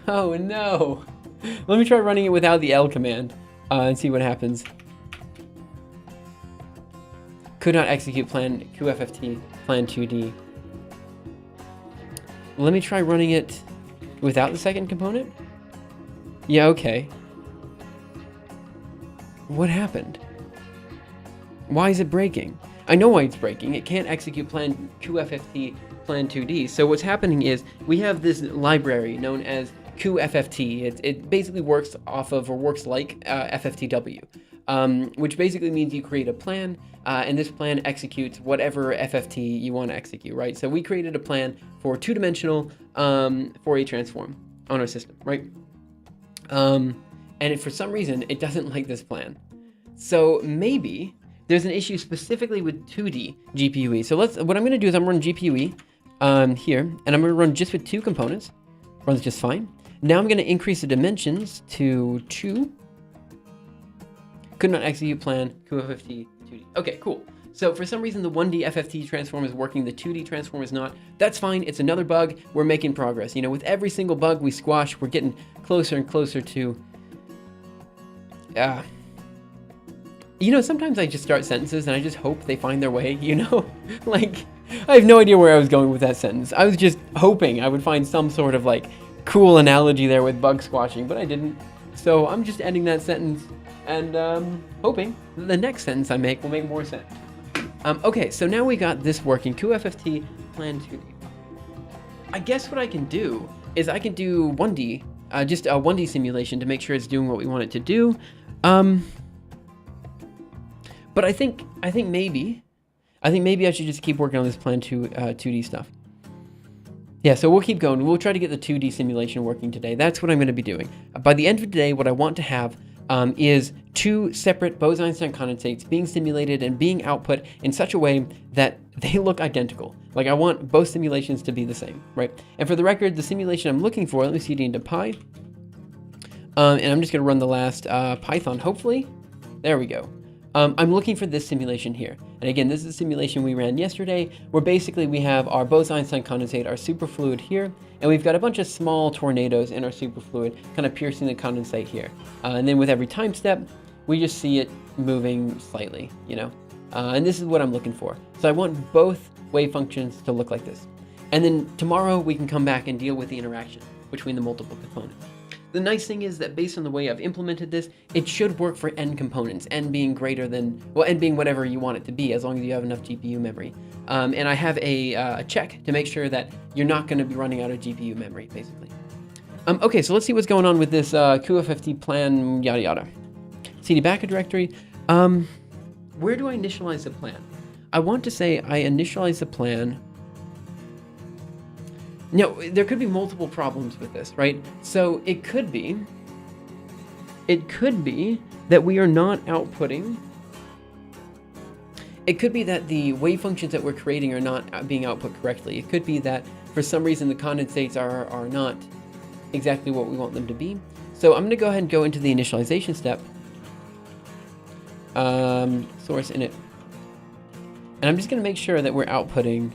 Oh no. Let me try running it without the L command and see what happens. Could not execute plan QFFT, plan 2D. Let me try running it without the second component. Yeah, okay. What happened? Why is it breaking? I know why it's breaking. It can't execute plan QFFT, plan 2D. So what's happening is we have this library known as QFFT. It basically works off of, or works like FFTW, which basically means you create a plan, and this plan executes whatever FFT you want to execute, right? So we created a plan for 2-dimensional Fourier transform on our system, right? And for some reason, it doesn't like this plan. So maybe there's an issue specifically with 2D GPUE. So what I'm going to do is I'm going to run GPUE here, and I'm going to run just with 2 components. Runs just fine. Now I'm going to increase the dimensions to 2. Could not execute plan QFFT 2D. Okay, cool. So for some reason, the 1D FFT transform is working, the 2D transform is not. That's fine. It's another bug. We're making progress. You know, with every single bug we squash, we're getting closer and closer to... You know, sometimes I just start sentences and I just hope they find their way, you know? Like, I have no idea where I was going with that sentence. I was just hoping I would find some sort of, like, cool analogy there with bug squashing, but I didn't. So I'm just ending that sentence and hoping that the next sentence I make will make more sense. Okay, so now we got this working. QFFT plan 2D. I guess what I can do is I can do 1D, just a 1D simulation to make sure it's doing what we want it to do. But I think maybe I should just keep working on this plan 2D stuff. Yeah, so we'll keep going. We'll try to get the 2D simulation working today. That's what I'm going to be doing. By the end of today, what I want to have is 2 separate Bose-Einstein condensates being simulated and being output in such a way that they look identical. Like, I want both simulations to be the same, right? And for the record, the simulation I'm looking for, let me cd into pi. And I'm just going to run the last Python, hopefully. There we go. I'm looking for this simulation here. And again, this is a simulation we ran yesterday, where basically we have our Bose-Einstein condensate, our superfluid here, and we've got a bunch of small tornadoes in our superfluid kind of piercing the condensate here. And then with every time step, we just see it moving slightly, you know? And this is what I'm looking for. So I want both wave functions to look like this. And then tomorrow we can come back and deal with the interaction between the multiple components. The nice thing is that based on the way I've implemented this, it should work for n components, n being greater than, well, n being whatever you want it to be, as long as you have enough GPU memory. And I have a check to make sure that you're not going to be running out of GPU memory, basically. Okay, so let's see what's going on with this QFFT plan, yada yada. CD backup directory. Where do I initialize the plan? I want to say I initialize the plan. Now, there could be multiple problems with this, right? So it could be that we are not outputting. It could be that the wave functions that we're creating are not being output correctly. It could be that for some reason the condensates are not exactly what we want them to be. So I'm going to go ahead and go into the initialization step. Source init. And I'm just going to make sure that we're outputting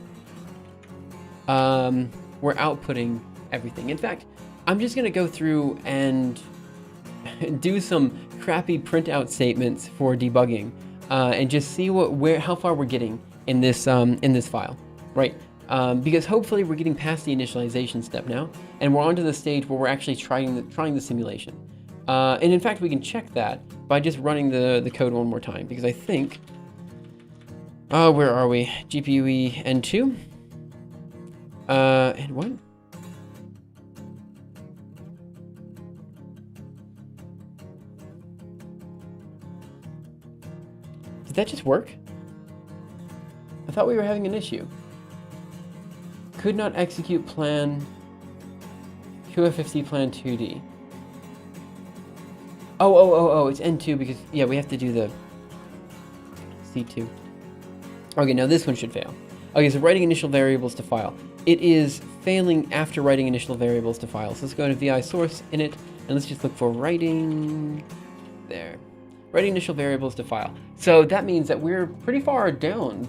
everything. In fact, I'm just going to go through and do some crappy printout statements for debugging, and just see how far we're getting in this file, right? Because hopefully we're getting past the initialization step now, and we're onto the stage where we're actually trying the simulation. And in fact, we can check that by just running the code one more time, because I think, where are we? GPUE N2. And what? Did that just work? I thought we were having an issue. Could not execute plan QFFT plan 2D. Oh, it's N2 because, yeah, we have to do the C2. Okay, now this one should fail. Okay, so writing initial variables to file. It is failing after writing initial variables to file. So let's go into VI source init, and let's just look for writing there. Writing initial variables to file. So that means that we're pretty far down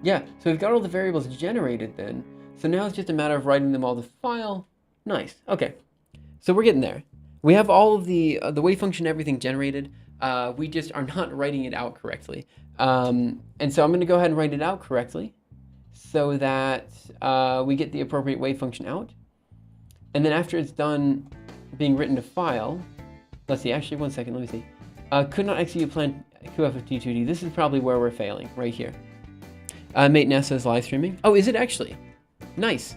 yeah, so we've got all the variables generated then. So now it's just a matter of writing them all to file. Nice, okay. So we're getting there. We have all of the wave function, everything generated. We just are not writing it out correctly. And so I'm going to go ahead and write it out correctly so that we get the appropriate wave function out. And then after it's done being written to file, let's see, actually, one second, let me see. Could not execute plan QFFT2D. This is probably where we're failing, right here. Mate NASA is live streaming. Oh, is it actually? Nice.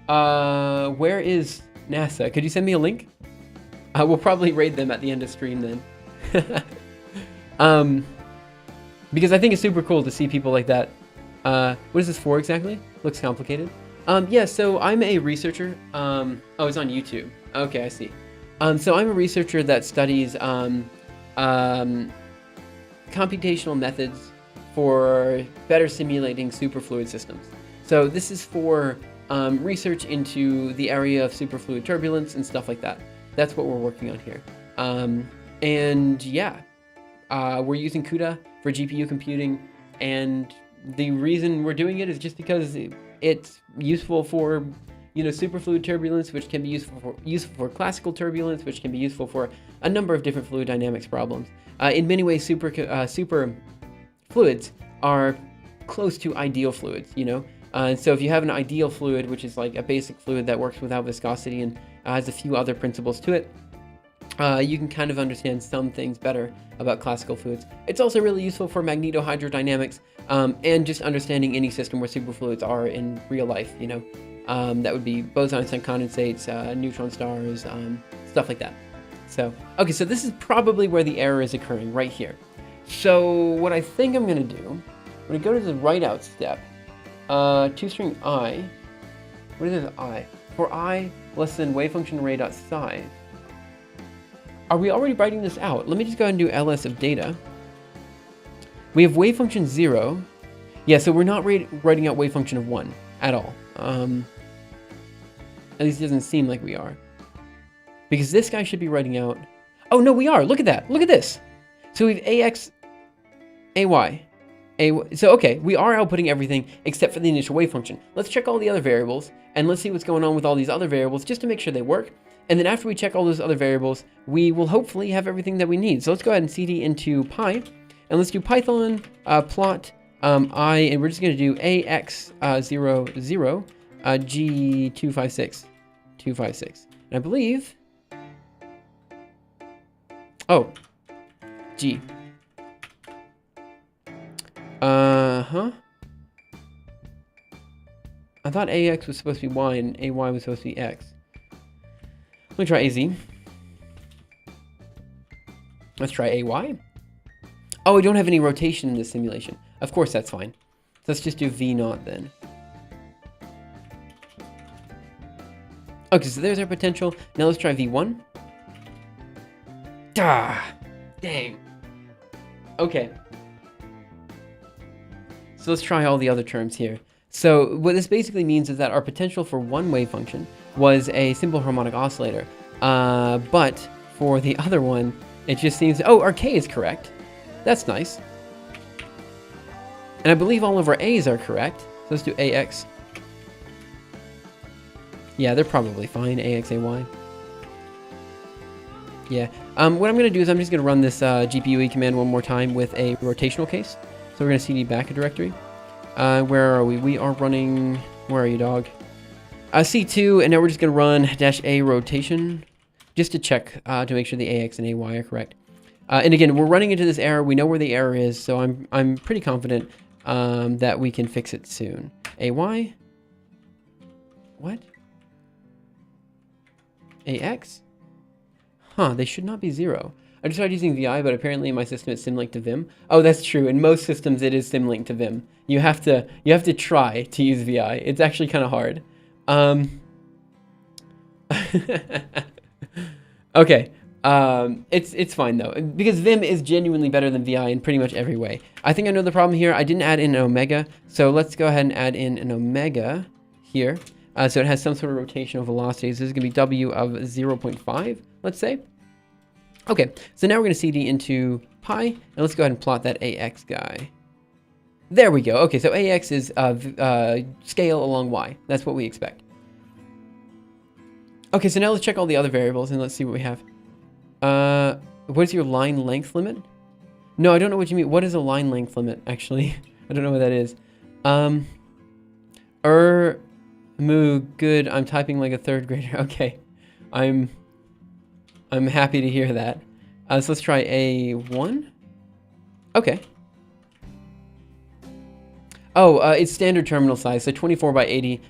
Where is NASA? Could you send me a link? We'll probably raid them at the end of stream then. Because I think it's super cool to see people like that. What is this for exactly? Looks complicated. Yeah, so I'm a researcher. Oh, it's on YouTube. Okay, I see. So I'm a researcher that studies computational methods for better simulating superfluid systems. So this is for research into the area of superfluid turbulence and stuff like that. That's what we're working on here. And yeah, we're using CUDA for GPU computing, and the reason we're doing it is just because it's useful for, you know, superfluid turbulence, which can be useful for classical turbulence, which can be useful for a number of different fluid dynamics problems. In many ways, super fluids are close to ideal fluids, you know. And so if you have an ideal fluid, which is like a basic fluid that works without viscosity and has a few other principles to it, you can kind of understand some things better about classical fluids. It's also really useful for magnetohydrodynamics, and just understanding any system where superfluids are in real life, you know. That would be boson-Einstein condensates, neutron stars, stuff like that. So, okay, so this is probably where the error is occurring, right here. So what I think I'm going to do, I'm going to go to the write out step, toString I, what is this I? For I less than wave function array.size. Are we already writing this out? Let me just go ahead and do ls of data. We have wave function 0. Yeah, so we're not writing out wave function of 1 at all. At least it doesn't seem like we are. Because this guy should be writing out... Oh, no, we are. Look at that. Look at this. So we have AX, AY. So, okay, we are outputting everything except for the initial wave function. Let's check all the other variables, and let's see what's going on with all these other variables just to make sure they work. And then after we check all those other variables, we will hopefully have everything that we need. So let's go ahead and cd into Pi, and let's do Python plot I, and we're just going to do AX00 G256. 256. And I believe... Oh. G. Uh-huh. I thought AX was supposed to be Y and AY was supposed to be X. Let me try AZ. Let's try AY. Oh, we don't have any rotation in this simulation. Of course, that's fine. So let's just do V0 then. Okay, so there's our potential. Now let's try V1. Ah, dang. Okay. So let's try all the other terms here. So what this basically means is that our potential for one wave function was a simple harmonic oscillator. But for the other one, it just seems... Oh, our K is correct. That's nice. And I believe all of our A's are correct. So let's do AX. Yeah, they're probably fine. AX, AY. Yeah. What I'm going to do is I'm just going to run this GPUE command one more time with a rotational case. So we're going to cd back a directory. Where are we? We are running... Where are you, dog? C2, and now we're just going to run -a rotation just to check to make sure the AX and AY are correct. And again, we're running into this error. We know where the error is, so I'm pretty confident that we can fix it soon. AY? What? AX? Huh, they should not be 0. I just tried using VI, but apparently in my system it's symlinked to Vim. Oh, that's true. In most systems it is symlinked to Vim. You have to try to use VI. It's actually kind of hard. Okay. It's fine though, because Vim is genuinely better than VI in pretty much every way. I think I know the problem here. I didn't add in an omega, so let's go ahead and add in an omega here. So it has some sort of rotational velocity. So this is going to be W of 0.5, let's say. Okay, so now we're going to CD into pi, and let's go ahead and plot that AX guy. There we go. Okay, so AX is scale along Y. That's what we expect. Okay, so now let's check all the other variables, and let's see what we have. What is your line length limit? No, I don't know what you mean. What is a line length limit, actually? I don't know what that is. Moo, good. I'm typing like a 3rd grader. Okay. I'm happy to hear that. So let's try A1. Okay. Oh, it's standard terminal size, so 24 by 80.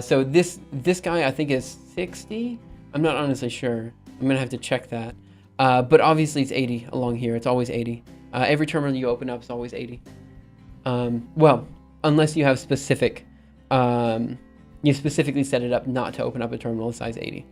So this guy I think is 60. I'm not honestly sure. I'm gonna have to check that. But obviously it's 80 along here. It's always 80. Every terminal you open up is always 80. Well, unless you have specific, you specifically set it up not to open up a terminal size 80.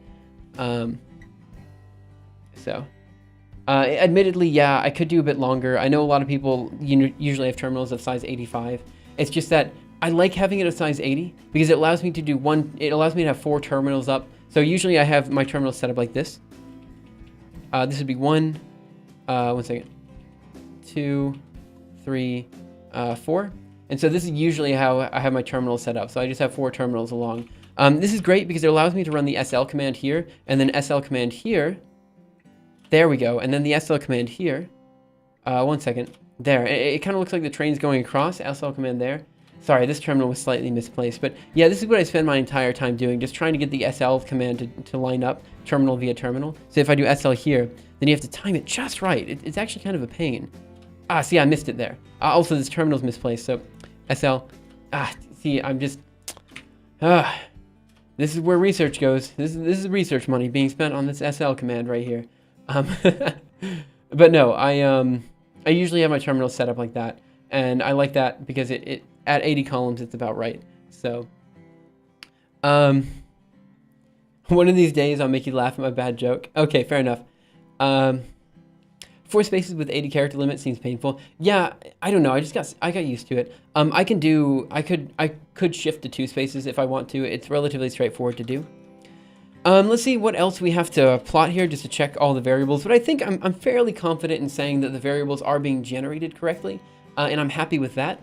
Admittedly, yeah, I could do a bit longer. I know a lot of people usually have terminals of size 85. It's just that I like having it of size 80 because it allows me to do it allows me to have 4 terminals up. So usually I have my terminals set up like this. This would be 1 second, 2, 3, 4. And so this is usually how I have my terminal set up. So I just have 4 terminals along. This is great because it allows me to run the SL command here and then SL command here. There we go. And then the SL command here. 1 second. There. It kind of looks like the train's going across. SL command there. Sorry, this terminal was slightly misplaced. But yeah, this is what I spend my entire time doing. Just trying to get the SL command to line up terminal via terminal. So if I do SL here, then you have to time it just right. It's actually kind of a pain. See, I missed it there. Also, this terminal's misplaced. So SL. See, I'm just... this is where research goes. This is research money being spent on this SL command right here. But no, I usually have my terminal set up like that, and I like that because it at 80 columns it's about right. So one of these days I'll make you laugh at my bad joke. Okay, fair enough. 4 spaces with 80 character limit seems painful. Yeah, I don't know. I got used to it. I could shift to 2 spaces if I want to. It's relatively straightforward to do. Let's see what else we have to plot here just to check all the variables. But I think I'm fairly confident in saying that the variables are being generated correctly, and I'm happy with that.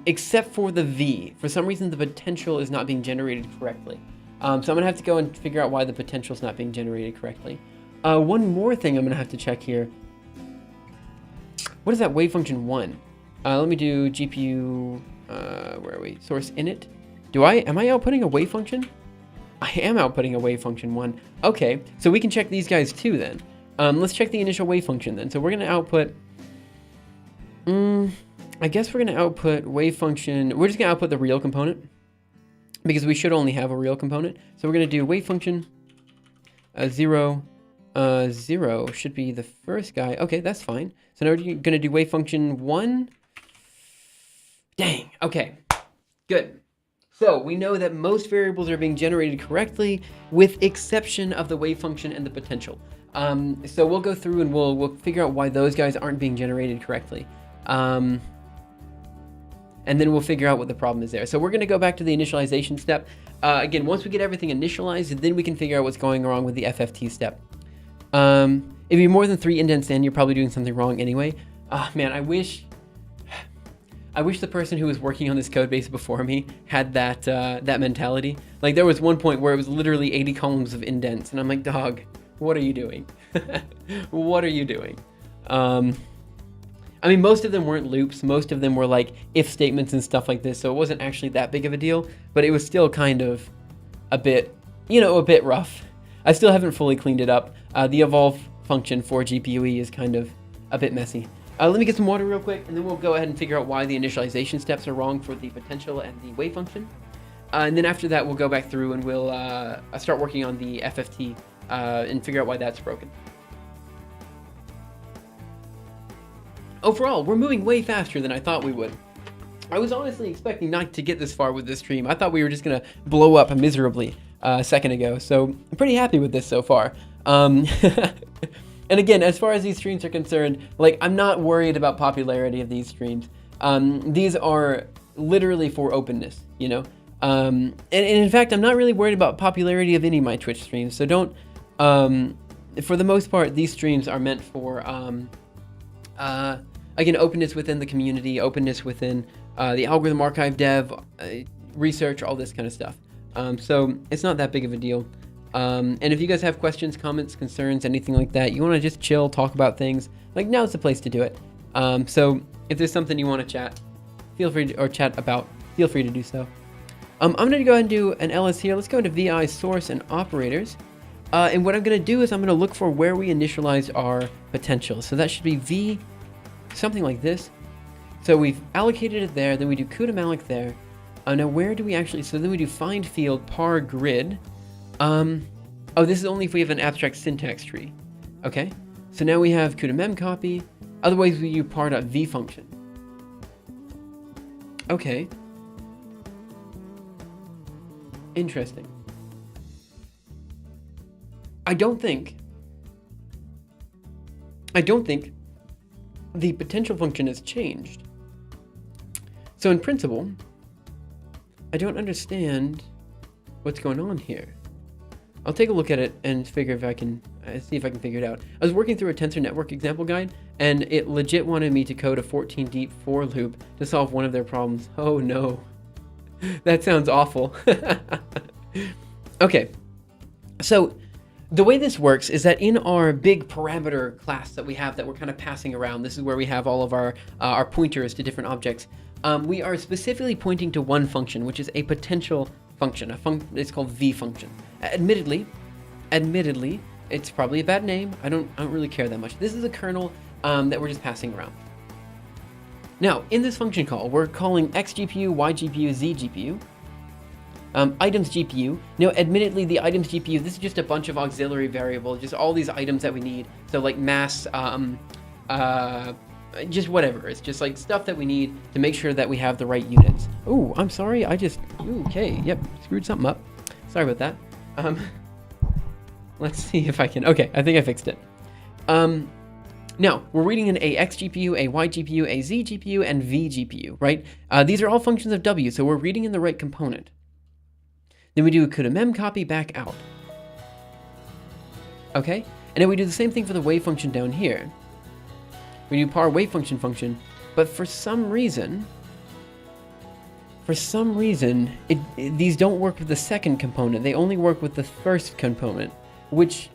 Except for the V. For some reason, the potential is not being generated correctly. So I'm going to have to go and figure out why the potential is not being generated correctly. One more thing I'm going to have to check here. What is that wave function 1? Let me do GPU, where are we? Source init. Am I outputting a wave function? I am outputting a wave function 1. Okay, so we can check these guys too then. Let's check the initial wave function then. So we're going to output, I guess we're going to output wave function. We're just going to output the real component because we should only have a real component. So we're going to do wave function 0, 0 should be the first guy. Okay, that's fine. So now we're going to do wave function 1. Dang, okay, good. So we know that most variables are being generated correctly with exception of the wave function and the potential. So we'll go through and we'll figure out why those guys aren't being generated correctly. And then we'll figure out what the problem is there. So we're going to go back to the initialization step. Again, once we get everything initialized, then we can figure out what's going wrong with the FFT step. If you're more than 3 indents in, you're probably doing something wrong anyway. Man, I wish the person who was working on this code base before me had that mentality. Like there was one point where it was literally 80 columns of indents, and I'm like, dog, what are you doing? What are you doing? I mean, most of them weren't loops. Most of them were like if statements and stuff like this. So it wasn't actually that big of a deal, but it was still kind of a bit rough. I still haven't fully cleaned it up. The evolve function for GPUE is kind of a bit messy. Let me get some water real quick, and then we'll go ahead and figure out why the initialization steps are wrong for the potential and the wave function. And then after that, we'll go back through and we'll start working on the FFT and figure out why that's broken. Overall, we're moving way faster than I thought we would. I was honestly expecting not to get this far with this stream. I thought we were just going to blow up miserably a second ago, so I'm pretty happy with this so far. And again, as far as these streams are concerned, like I'm not worried about popularity of these streams. These are literally for openness, you know? And in fact, I'm not really worried about popularity of any of my Twitch streams. So don't, for the most part, these streams are meant for, again, openness within the community, openness within the algorithm archive dev, research, all this kind of stuff. So it's not that big of a deal. And if you guys have questions, comments, concerns, anything like that, you want to just chill, talk about things, like now's the place to do it. So if there's something you want to chat, feel free to, or chat about, feel free to do so. I'm going to go ahead and do an ls here. Let's go into vi source and operators. And what I'm going to do is I'm going to look for where we initialize our potential. So that should be v, something like this. So we've allocated it there, then we do CUDA malloc there. Now where do we actually, so then we do find field par grid. Oh, this is only if we have an abstract syntax tree. Okay, so now we have CUDA mem copy. Otherwise we use par.v function. Okay. Interesting. I don't think the potential function has changed. So in principle, I don't understand what's going on here. I'll take a look at it and figure if I can, see if I can figure it out. I was working through a tensor network example guide, and it legit wanted me to code a 14 deep for loop to solve one of their problems. Oh no, that sounds awful. Okay, so the way this works is that in our big parameter class that we have that we're kind of passing around, this is where we have all of our pointers to different objects. We are specifically pointing to one function, which is a potential function. It's called v function. Admittedly, it's probably a bad name. I don't really care that much. This is a kernel that we're just passing around. Now, in this function call, we're calling X GPU, Y GPU, Z GPU, items GPU. Now, admittedly, the items GPU, this is just a bunch of auxiliary variables, just all these items that we need. So like mass, just whatever. It's just like stuff that we need to make sure that we have the right units. Oh, I'm sorry. Okay. Yep. Screwed something up. Sorry about that. Let's see if I can. Okay. I think I fixed it. Now we're reading in a X GPU, a Y GPU, a Z GPU, and V GPU, right? These are all functions of W. So we're reading in the right component. Then we do a CUDA mem copy back out. Okay. And then we do the same thing for the wave function down here. We do par wave function, but for some reason, these don't work with the second component. They only work with the first component, which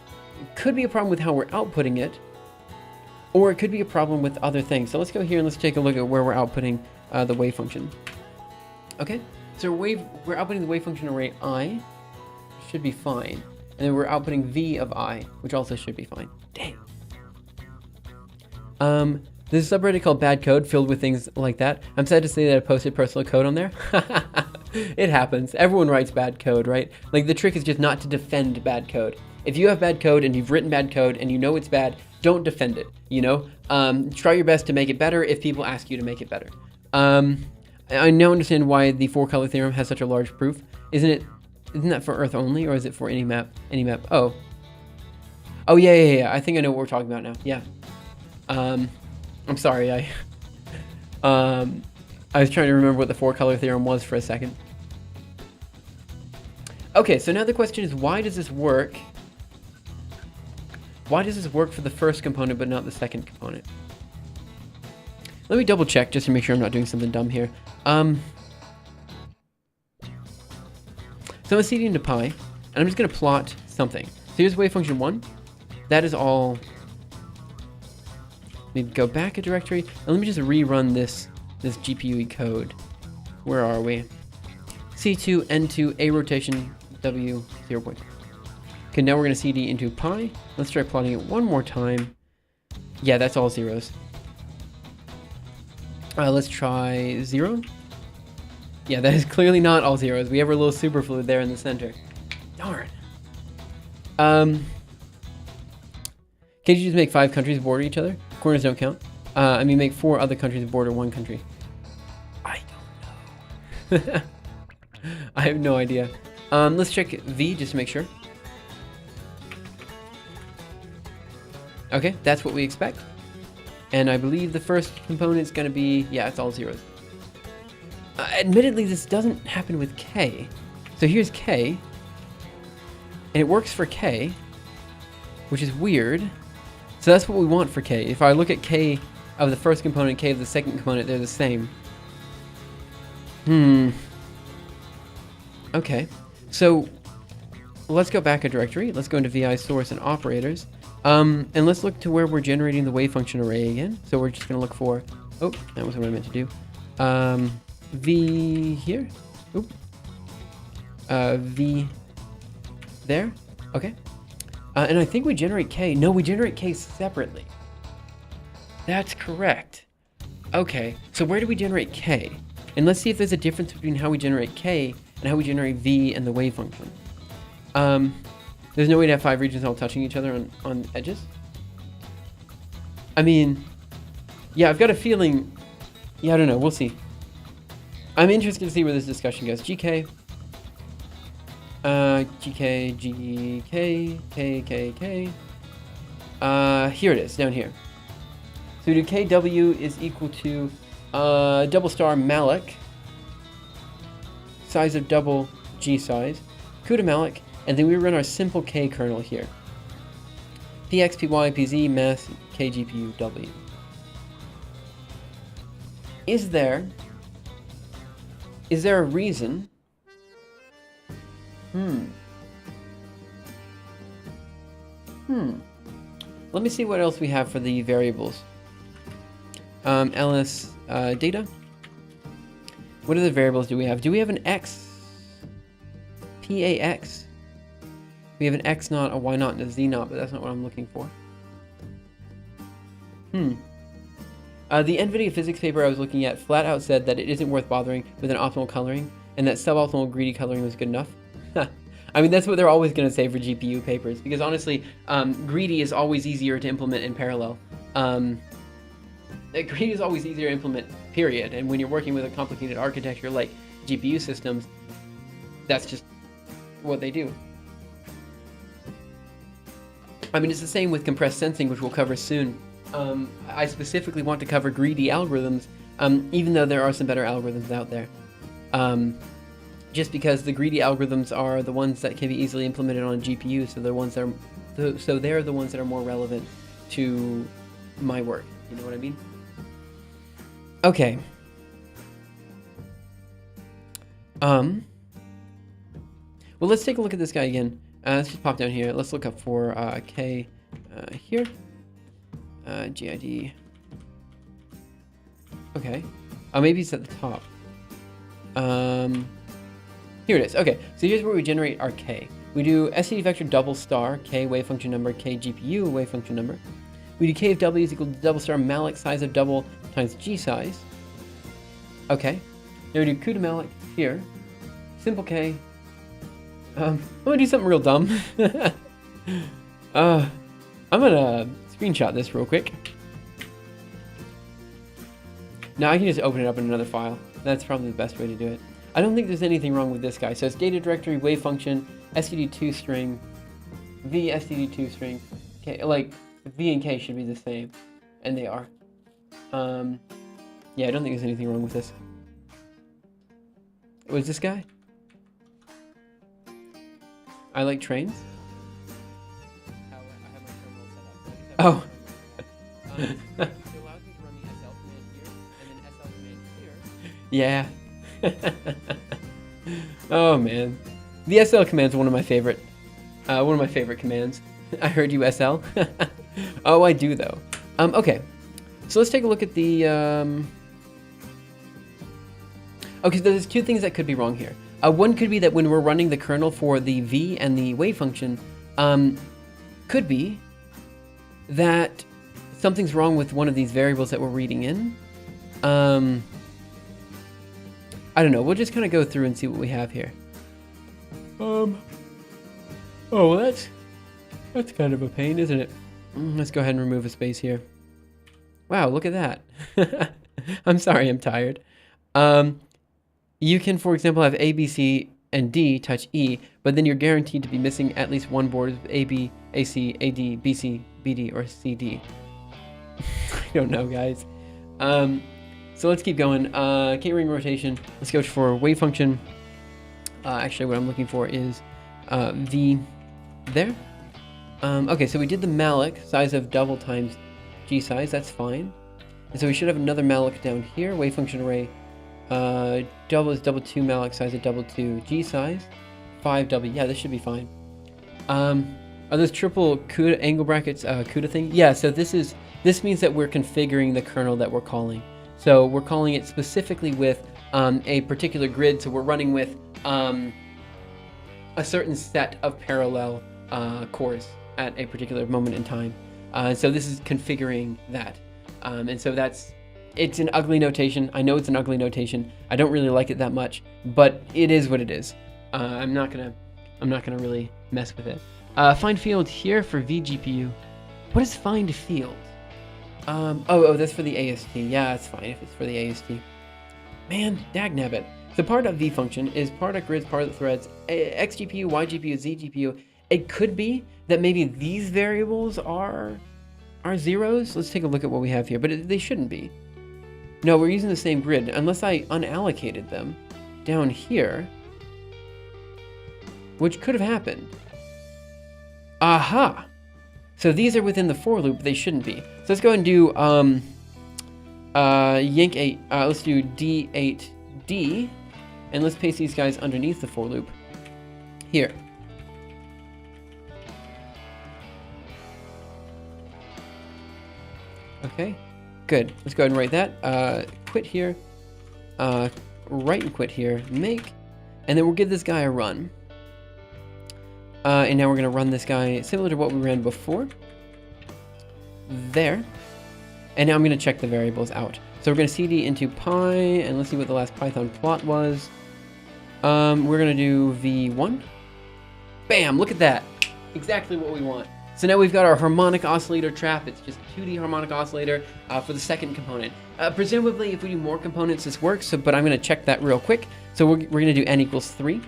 could be a problem with how we're outputting it, or it could be a problem with other things. So let's go here and let's take a look at where we're outputting the wave function. Okay, So we're outputting the wave function array I, should be fine. And then we're outputting v of I, which also should be fine. Dang. There's a subreddit called Bad Code filled with things like that. I'm sad to say that I posted personal code on there. It happens. Everyone writes bad code, right? Like, the trick is just not to defend bad code. If you have bad code and you've written bad code and you know it's bad, don't defend it, you know? Try your best to make it better if people ask you to make it better. I now understand why the four-color theorem has such a large proof. Isn't that for Earth only, or is it for any map? Any map? Oh. Oh, yeah. I think I know what we're talking about now. Yeah. I'm sorry, I was trying to remember what the four-color theorem was for a second. Okay, so now the question is, why does this work? Why does this work for the first component but not the second component? Let me double check just to make sure I'm not doing something dumb here. So I'm gonna cd into pi, and I'm just gonna plot something. So here's wave function 1. That is all. Let me go back a directory, and let me just rerun this GPUE code. Where are we? C2, N2, A rotation, W, 0. Okay, now we're going to CD into pi. Let's try plotting it one more time. Yeah, that's all zeros. Let's try 0. Yeah, that is clearly not all zeros. We have our little superfluid there in the center. Darn. Can you just make 5 countries border each other? Corners don't count. I mean, make 4 other countries border 1 country. I don't know. I have no idea. Let's check V just to make sure. Okay, that's what we expect. And I believe the first component is going to be, yeah, it's all zeros. Admittedly, this doesn't happen with K. So here's K. And it works for K, which is weird. So that's what we want for K. If I look at K of the first component, K of the second component, they're the same. Okay, so let's go back a directory. Let's go into VI source and operators. And let's look to where we're generating the wave function array again. So we're just going to look for, oh, that was what I meant to do. V here. Oop. V there. Okay. And I think we generate K. No, we generate K separately. That's correct. Okay, so where do we generate K? And let's see if there's a difference between how we generate K and how we generate V and the wave function. There's no way to have 5 regions all touching each other on edges. I mean, yeah, I've got a feeling. Yeah, I don't know. We'll see. I'm interested to see where this discussion goes. GK. GK, GK, KKK. Here it is, down here. So we do KW is equal to double star malloc, size of double G size, CUDA malloc, and then we run our simple K kernel here. PX, PY, PZ, math, KGPUW. Is there a reason? Let me see what else we have for the variables. ls data. What other variables do we have? Do we have an x? PAX. We have an x naught, a y naught, and a z naught, but that's not what I'm looking for. The NVIDIA physics paper I was looking at flat out said that it isn't worth bothering with an optimal coloring, and that suboptimal greedy coloring was good enough. I mean, that's what they're always going to say for GPU papers, because honestly, greedy is always easier to implement in parallel. Greedy is always easier to implement, period. And when you're working with a complicated architecture like GPU systems, that's just what they do. I mean, it's the same with compressed sensing, which we'll cover soon. I specifically want to cover greedy algorithms, even though there are some better algorithms out there. Just because the greedy algorithms are the ones that can be easily implemented on a GPU, so they're the ones that are more relevant to my work. You know what I mean? Okay. Well, let's take a look at this guy again. Let's just pop down here. Let's look up for K here. GID. Okay. Maybe it's at the top. Here it is. Okay, so here's where we generate our k. We do std vector double star k wave function number k GPU wave function number. We do k of w is equal to double star malloc size of double times g size. Okay. Then we do CUDA malloc here. Simple k. I'm gonna do something real dumb. I'm gonna screenshot this real quick. Now I can just open it up in another file. That's probably the best way to do it. I don't think there's anything wrong with this guy. So it's data directory, wave function, std2 string, v std2 string. Okay, like v and k should be the same, and they are. Yeah, I don't think there's anything wrong with this. Was this guy? I like trains. Oh. Yeah. Oh man, the SL command's one of my favorite commands. I heard you SL. Oh, I do though. Okay, so let's take a look at the. Okay, so there's two things that could be wrong here. One could be that when we're running the kernel for the v and the wave function, could be that something's wrong with one of these variables that we're reading in. I don't know. We'll just kind of go through and see what we have here. Oh, well, that's kind of a pain, isn't it? Let's go ahead and remove a space here. Wow, look at that. I'm sorry, I'm tired. You can, for example, have A, B, C, and D touch E, but then you're guaranteed to be missing at least one board of A, B, A, C, A, D, B, C, B, D, or C, D. I don't know, guys. So let's keep going. K-ring rotation. Let's go for wave function. Actually, what I'm looking for is V there. Okay, so we did the malloc, size of double times G size. That's fine. And so we should have another malloc down here. Wave function array. Double is double 2 malloc size of double 2 G size. 5W. Yeah, this should be fine. Are those triple CUDA angle brackets CUDA thing? Yeah, so this means that we're configuring the kernel that we're calling. So we're calling it specifically with a particular grid. So we're running with a certain set of parallel cores at a particular moment in time. So this is configuring that. And so it's an ugly notation. I know it's an ugly notation. I don't really like it that much, but it is what it is. I'm not gonna really mess with it. Find field here for vGPU. What is find field? Oh, that's for the AST. Yeah, it's fine if it's for the AST. Man, dagnabbit. So part.v function is part.grids, part.threads, xGPU, yGPU, zGPU. It could be that maybe these variables are zeros. Let's take a look at what we have here, but they shouldn't be. No, we're using the same grid, unless I unallocated them down here, which could have happened. Aha! So these are within the for loop, but they shouldn't be. So let's go and do yank 8. Let's do D8D, and let's paste these guys underneath the for loop here. Okay, good. Let's go ahead and write that. Quit here, write and quit here, make, and then we'll give this guy a run. And now we're going to run this guy similar to what we ran before. There. And now I'm going to check the variables out. So we're going to cd into pi, and let's see what the last Python plot was. We're going to do v1. Bam! Look at that. Exactly what we want. So now we've got our harmonic oscillator trap. It's just a 2D harmonic oscillator for the second component. Presumably, if we do more components, this works. But I'm going to check that real quick. So we're going to do n equals 3.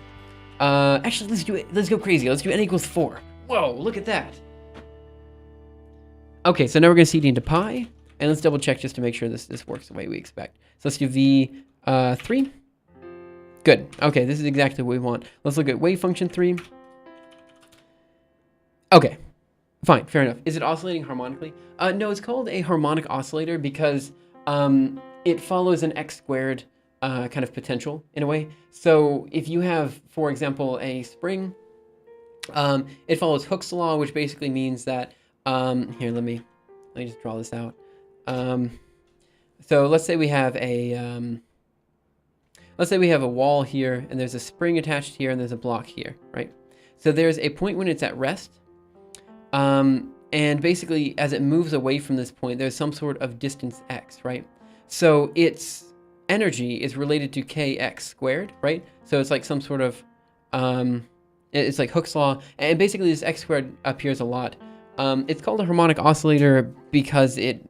Actually, let's go crazy. Let's do n equals 4. Whoa, look at that. Okay, so now we're going to cd into pi, and let's double check just to make sure this works the way we expect. So let's do v3. Good. Okay, this is exactly what we want. Let's look at wave function 3. Okay, fine, fair enough. Is it oscillating harmonically? No, it's called a harmonic oscillator because it follows an x squared kind of potential in a way. So if you have, for example, a spring, it follows Hooke's law, which basically means that here, let me just draw this out. So let's say we have a let's say we have a wall here, and there's a spring attached here, and there's a block here, right? So there's a point when it's at rest, and basically as it moves away from this point, there's some sort of distance x, right? So its energy is related to kx squared, right? So it's like some sort of, it's like Hooke's law, and basically this x squared appears a lot. It's called a harmonic oscillator because it,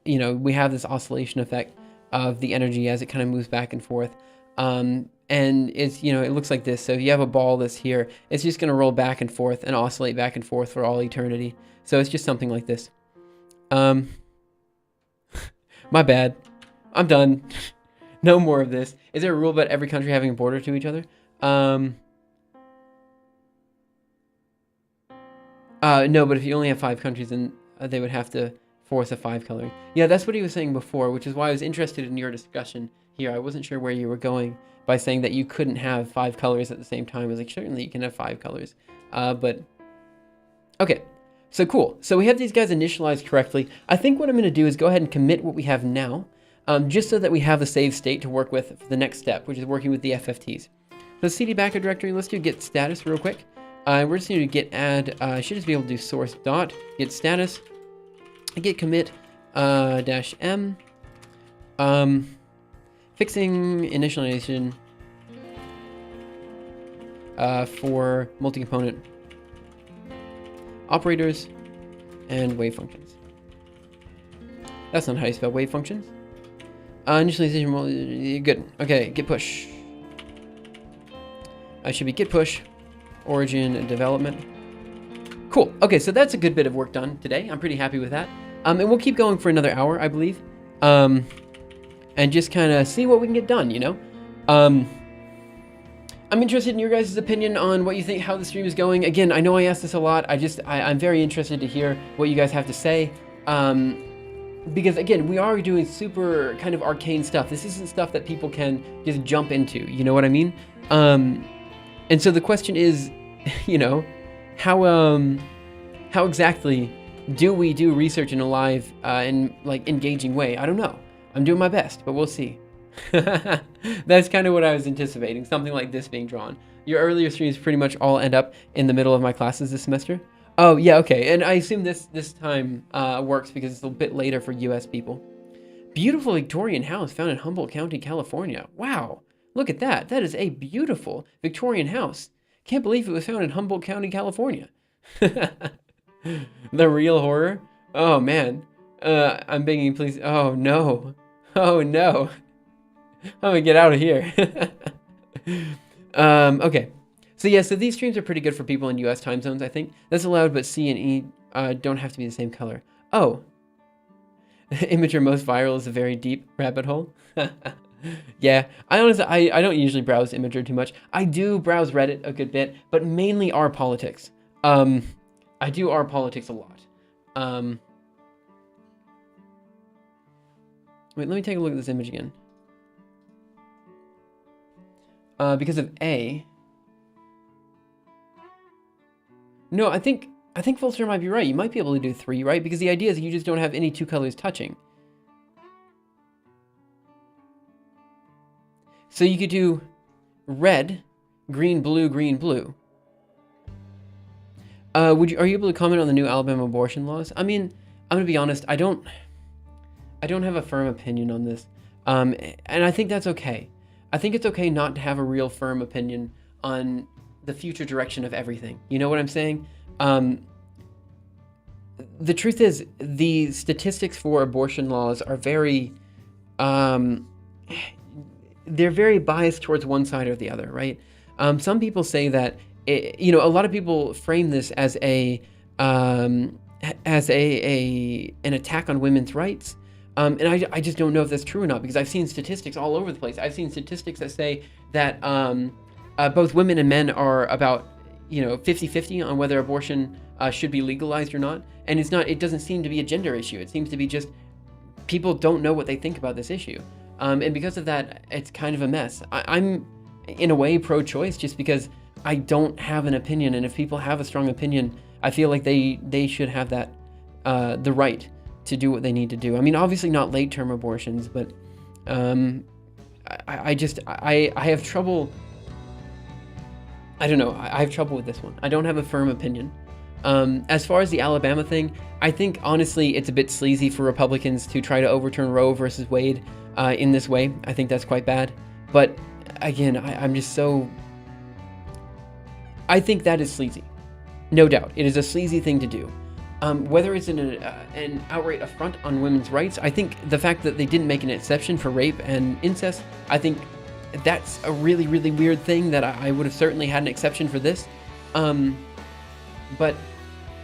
we have this oscillation effect of the energy as it kind of moves back and forth. And it's, it looks like this. So if you have a ball that's here, it's just going to roll back and forth and oscillate back and forth for all eternity. So it's just something like this. My bad. I'm done. No more of this. Is there a rule about every country having a border to each other? No, but if you only have 5 countries, then they would have to force a 5 coloring. Yeah, that's what he was saying before, which is why I was interested in your discussion here. I wasn't sure where you were going by saying that you couldn't have 5 colors at the same time. I was like, certainly you can have 5 colors. But, okay. So cool. So we have these guys initialized correctly. I think what I'm going to do is go ahead and commit what we have now, just so that we have the save state to work with for the next step, which is working with the FFTs. So cd backup directory, let's do git status real quick. We're just going to git add, I should just be able to do source dot git status, git commit dash m, fixing initialization for multi-component operators and wave functions. That's not how you spell wave functions. Initialization, good. Okay, git push. I should be git push origin development. Cool. Okay, so that's a good bit of work done today. I'm pretty happy with that. And we'll keep going for another hour, I believe. And just kind of see what we can get done, I'm interested in your guys' opinion on what you think, how the stream is going. Again, I know I asked this a lot. I'm very interested to hear what you guys have to say. Because again, we are doing super kind of arcane stuff. This isn't stuff that people can just jump into. You know what I mean? And so the question is, how exactly do we do research in a live and like engaging way? I don't know. I'm doing my best, but we'll see. That's kind of what I was anticipating, something like this being drawn. Your earlier streams pretty much all end up in the middle of my classes this semester. Oh yeah, okay, and I assume this time works because it's a bit later for US people. Beautiful Victorian house found in Humboldt County, California. Wow, look at that. That is a beautiful Victorian house. Can't believe it was found in Humboldt County, California. The real horror? Oh man, I'm begging please. Oh no. Oh no. I'm gonna get out of here. Okay. So yeah, so these streams are pretty good for people in US time zones, I think. That's allowed, but C and E don't have to be the same color. Oh. Imager most viral is a very deep rabbit hole. Yeah, I honestly, I don't usually browse Imager too much. I do browse Reddit a good bit, but mainly R politics. I do R politics a lot. Wait, let me take a look at this image again. Because of A. No, I think Fulster might be right. You might be able to do 3, right? Because the idea is you just don't have any 2 colors touching. So you could do red, green, blue, green, blue. Are you able to comment on the new Alabama abortion laws? I mean, I'm gonna be honest. I don't have a firm opinion on this, and I think that's okay. I think it's okay not to have a real firm opinion on the future direction of everything. You know what I'm saying? The truth is, the statistics for abortion laws are very, they're very biased towards one side or the other, right? Some people say that, a lot of people frame this as an attack on women's rights. And I just don't know if that's true or not, because I've seen statistics all over the place. I've seen statistics that say that both women and men are about 50-50 on whether abortion should be legalized or not. And it doesn't seem to be a gender issue. It seems to be just people don't know what they think about this issue. And because of that, it's kind of a mess. I'm in a way pro-choice just because I don't have an opinion. And if people have a strong opinion, I feel like they should have that, the right to do what they need to do. I mean, obviously not late-term abortions, but I have trouble. I don't know. I have trouble with this one. I don't have a firm opinion. As far as the Alabama thing, I think honestly it's a bit sleazy for Republicans to try to overturn Roe versus Wade in this way. I think that's quite bad. But again, I'm just so. I think that is sleazy. No doubt. It is a sleazy thing to do. Whether it's an outright affront on women's rights, I think the fact that they didn't make an exception for rape and incest, I think that's a really, really weird thing that I would have certainly had an exception for this. But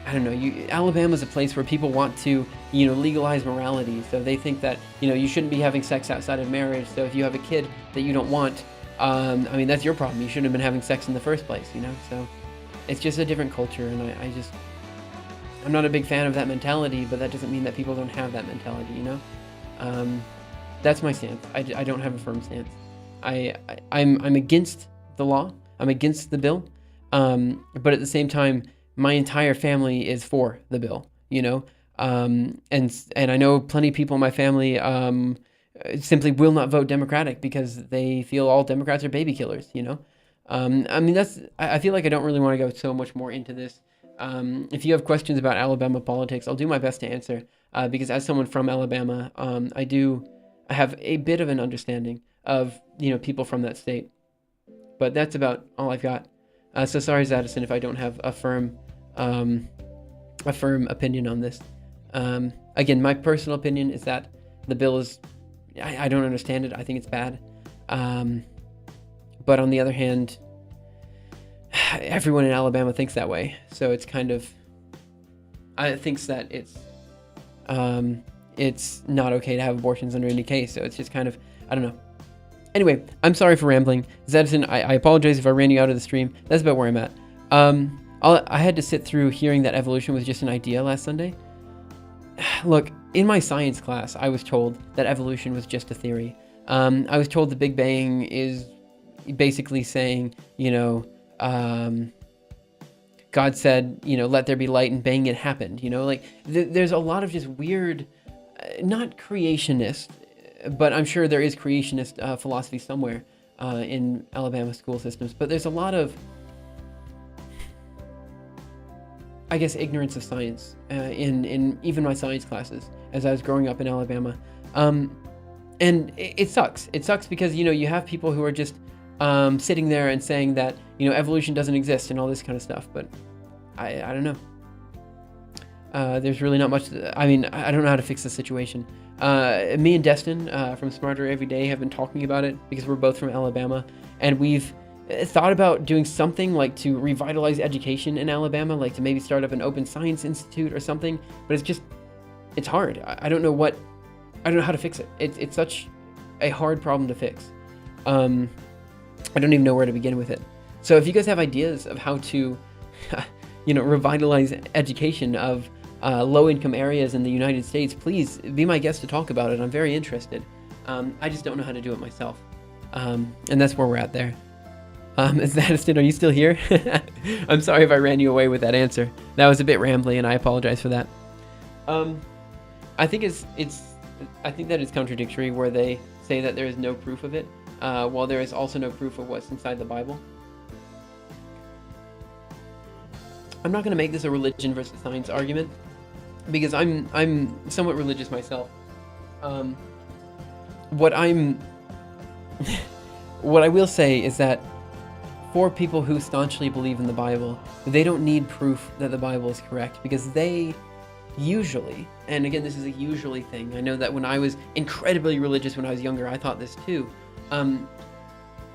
I don't know. Alabama's a place where people want to, legalize morality. So they think that, you shouldn't be having sex outside of marriage. So if you have a kid that you don't want, that's your problem. You shouldn't have been having sex in the first place, So it's just a different culture, and I'm not a big fan of that mentality, but that doesn't mean that people don't have that mentality, That's my stance. I don't have a firm stance. I'm against the law. I'm against the bill. But at the same time, my entire family is for the bill, and I know plenty of people in my family simply will not vote Democratic because they feel all Democrats are baby killers, I feel like I don't really want to go so much more into this. If you have questions about Alabama politics, I'll do my best to answer, because as someone from Alabama, I have a bit of an understanding of, people from that state. But that's about all I've got. So sorry, Zadison, if I don't have a firm opinion on this. Again, my personal opinion is that the bill is, I don't understand it. I think it's bad. But on the other hand, everyone in Alabama thinks that way. So it's kind of, thinks that it's not okay to have abortions under any case. So it's just kind of, I don't know. Anyway, I'm sorry for rambling. Zedison, I apologize if I ran you out of the stream. That's about where I'm at. I had to sit through hearing that evolution was just an idea last Sunday. Look, in my science class, I was told that evolution was just a theory. I was told the Big Bang is basically saying, God said, let there be light, and bang, it happened. There's a lot of just weird, not creationist, but I'm sure there is creationist philosophy somewhere in Alabama school systems. But there's a lot of, I guess, ignorance of science in even my science classes as I was growing up in Alabama. And it sucks. It sucks because, you have people who are just sitting there and saying that, evolution doesn't exist and all this kind of stuff. But I don't know. There's really not much. I don't know how to fix the situation. Me and Destin from Smarter Every Day have been talking about it because we're both from Alabama, and we've thought about doing something like to revitalize education in Alabama, like to maybe start up an open science institute or something. But it's hard. I don't know how to fix it. It's such a hard problem to fix. I don't even know where to begin with it. So if you guys have ideas of how to, revitalize education of low-income areas in the United States, please be my guest to talk about it. I'm very interested. I just don't know how to do it myself. And that's where we're at there. Zadiston, are you still here? I'm sorry if I ran you away with that answer. That was a bit rambly, and I apologize for that. I think I think that it's contradictory where they say that there is no proof of it, while there is also no proof of what's inside the Bible. I'm not going to make this a religion versus science argument, because I'm somewhat religious myself. What I will say is that for people who staunchly believe in the Bible, they don't need proof that the Bible is correct, because they usually, and again, this is a usually thing. I know that when I was incredibly religious when I was younger, I thought this too.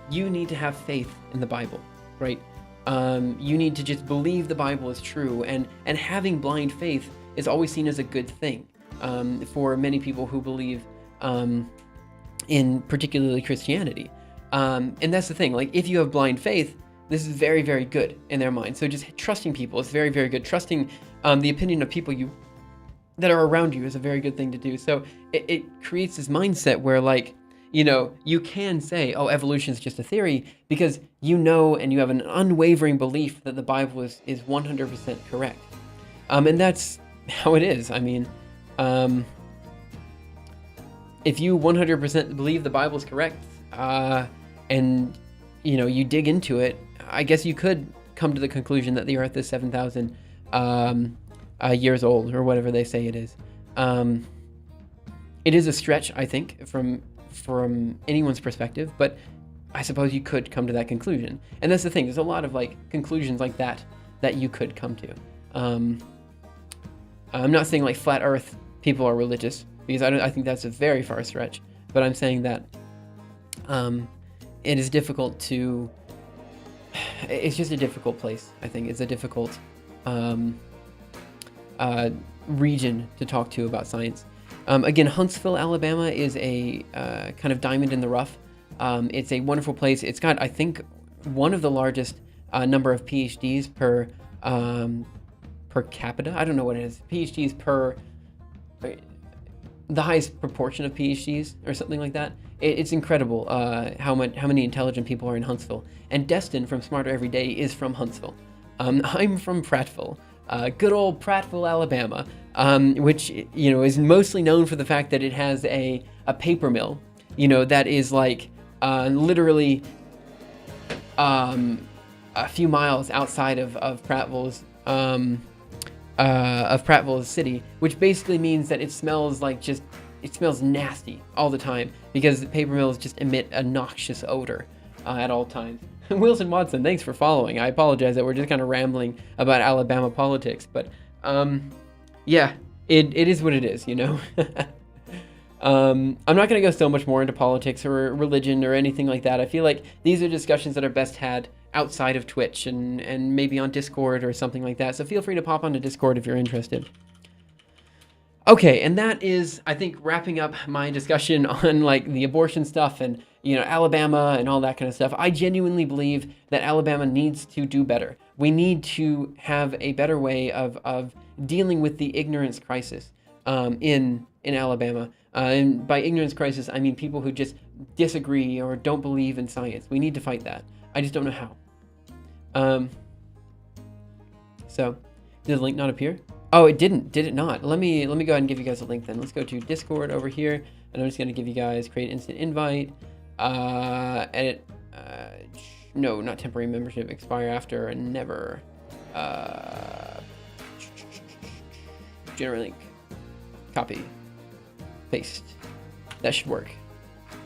You need to have faith in the Bible, right? You need to just believe the Bible is true, and having blind faith is always seen as a good thing for many people who believe in particularly Christianity. And that's the thing, like if you have blind faith, this is very, very good in their mind. So just trusting people is very, very good. Trusting the opinion of people that are around you is a very good thing to do. So it creates this mindset where, like, you can say, oh, evolution is just a theory, because and you have an unwavering belief that the Bible is 100% correct. And that's how it is. If you 100% believe the Bible is correct, and you dig into it, I guess you could come to the conclusion that the Earth is 7,000 years old, or whatever they say it is. It is a stretch, I think, from anyone's perspective, but I suppose you could come to that conclusion. And that's the thing. There's a lot of conclusions like that you could come to. I'm not saying flat Earth people are religious, because I think that's a very far stretch. But I'm saying that it is difficult to. It's just a difficult place. I think it's a difficult region to talk to about science. Again, Huntsville, Alabama is a kind of diamond in the rough. It's a wonderful place. It's got, I think, one of the largest number of PhDs per capita. I don't know what it is. PhDs per the highest proportion of PhDs or something like that. It's incredible how many intelligent people are in Huntsville. And Destin from Smarter Every Day is from Huntsville. I'm from Prattville, good old Prattville, Alabama, which is mostly known for the fact that it has a paper mill, that is literally a few miles outside of Prattville's city, which basically means that it smells it smells nasty all the time, because the paper mills just emit a noxious odor at all times. Wilson Watson, thanks for following. I apologize that we're just kind of rambling about Alabama politics, but yeah, it is what it is, I'm not going to go so much more into politics or religion or anything like that. I feel like these are discussions that are best had outside of Twitch and maybe on Discord or something like that. So feel free to pop onto Discord if you're interested. Okay, and that is, I think, wrapping up my discussion on the abortion stuff and Alabama and all that kind of stuff. I genuinely believe that Alabama needs to do better. We need to have a better way of dealing with the ignorance crisis in Alabama. And by ignorance crisis, I mean people who just disagree or don't believe in science. We need to fight that. I just don't know how. So, did the link not appear? Oh, it didn't. Did it not? Let me go ahead and give you guys a link then. Let's go to Discord over here, and I'm just gonna give you guys create instant invite, edit. No, not temporary membership. Expire after and never. Generate link. Copy. Paste. That should work.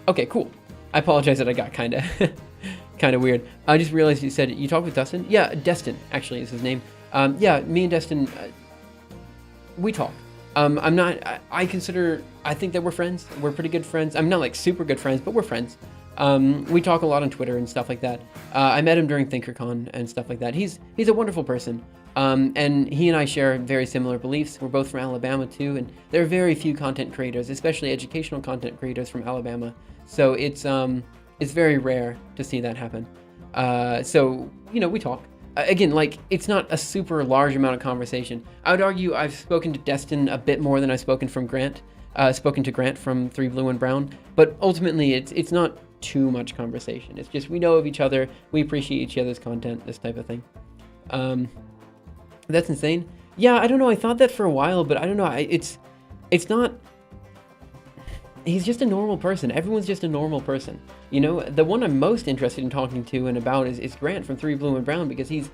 Okay, cool. I apologize that I got kind of weird. I just realized you said you talked with Dustin. Yeah, Destin actually is his name. Yeah, me and Destin, we talk. I'm not. I think that we're friends. We're pretty good friends. I'm not super good friends, but we're friends. We talk a lot on Twitter and stuff like that. I met him during ThinkerCon and stuff like that. He's a wonderful person. And he and I share very similar beliefs. We're both from Alabama too, and there are very few content creators, especially educational content creators from Alabama. So it's very rare to see that happen. So we talk. Again, it's not a super large amount of conversation. I would argue I've spoken to Destin a bit more than I've spoken to Grant from 3 Blue and Brown, but ultimately it's not too much conversation. It's just we know of each other, we appreciate each other's content, this type of thing. That's insane. Yeah, I don't know. I thought that for a while, but I don't know. It's not. He's just a normal person. Everyone's just a normal person. The one I'm most interested in talking to and about is Grant from 3 Blue and Brown, because his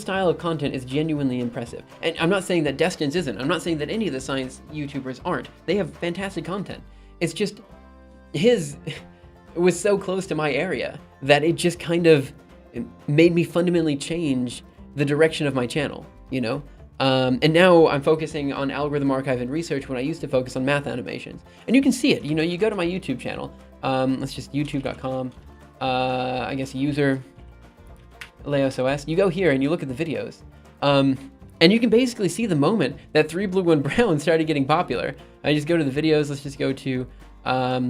style of content is genuinely impressive. And I'm not saying that Destin's isn't. I'm not saying that any of the science YouTubers aren't. They have fantastic content. It's just his was so close to my area that it just kind of made me fundamentally change the direction of my channel, and now I'm focusing on algorithm archive and research when I used to focus on math animations. And you can see it, you go to my YouTube channel, let's just youtube.com, I guess user LeosOS, you go here and you look at the videos, and you can basically see the moment that 3 Blue and Brown started getting popular. I just go to the videos, let's just go to, let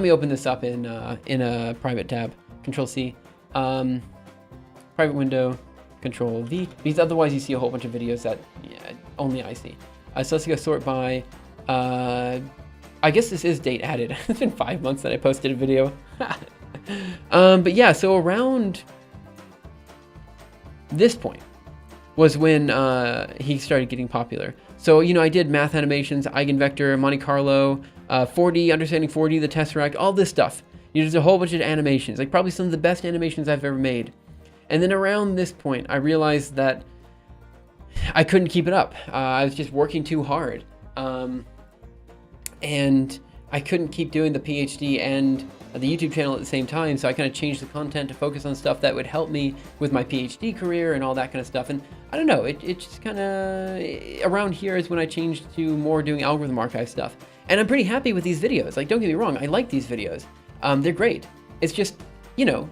me open this up in a private tab. Control C, private window, Control V, because otherwise you see a whole bunch of videos that only I see. So let's go sort by, I guess this is date added. It's been 5 months that I posted a video. But yeah, so around this point was when he started getting popular. So, I did math animations, eigenvector, Monte Carlo, 4D, understanding 4D, the Tesseract, all this stuff. You know, there's a whole bunch of animations, like probably some of the best animations I've ever made. And then around this point, I realized that I couldn't keep it up. I was just working too hard. And I couldn't keep doing the PhD and the YouTube channel at the same time, so I kind of changed the content to focus on stuff that would help me with my PhD career and all that kind of stuff. And I don't know, it just kind of, around here is when I changed to more doing algorithm archive stuff. And I'm pretty happy with these videos. Like, don't get me wrong, I like these videos. They're great. It's just, you know,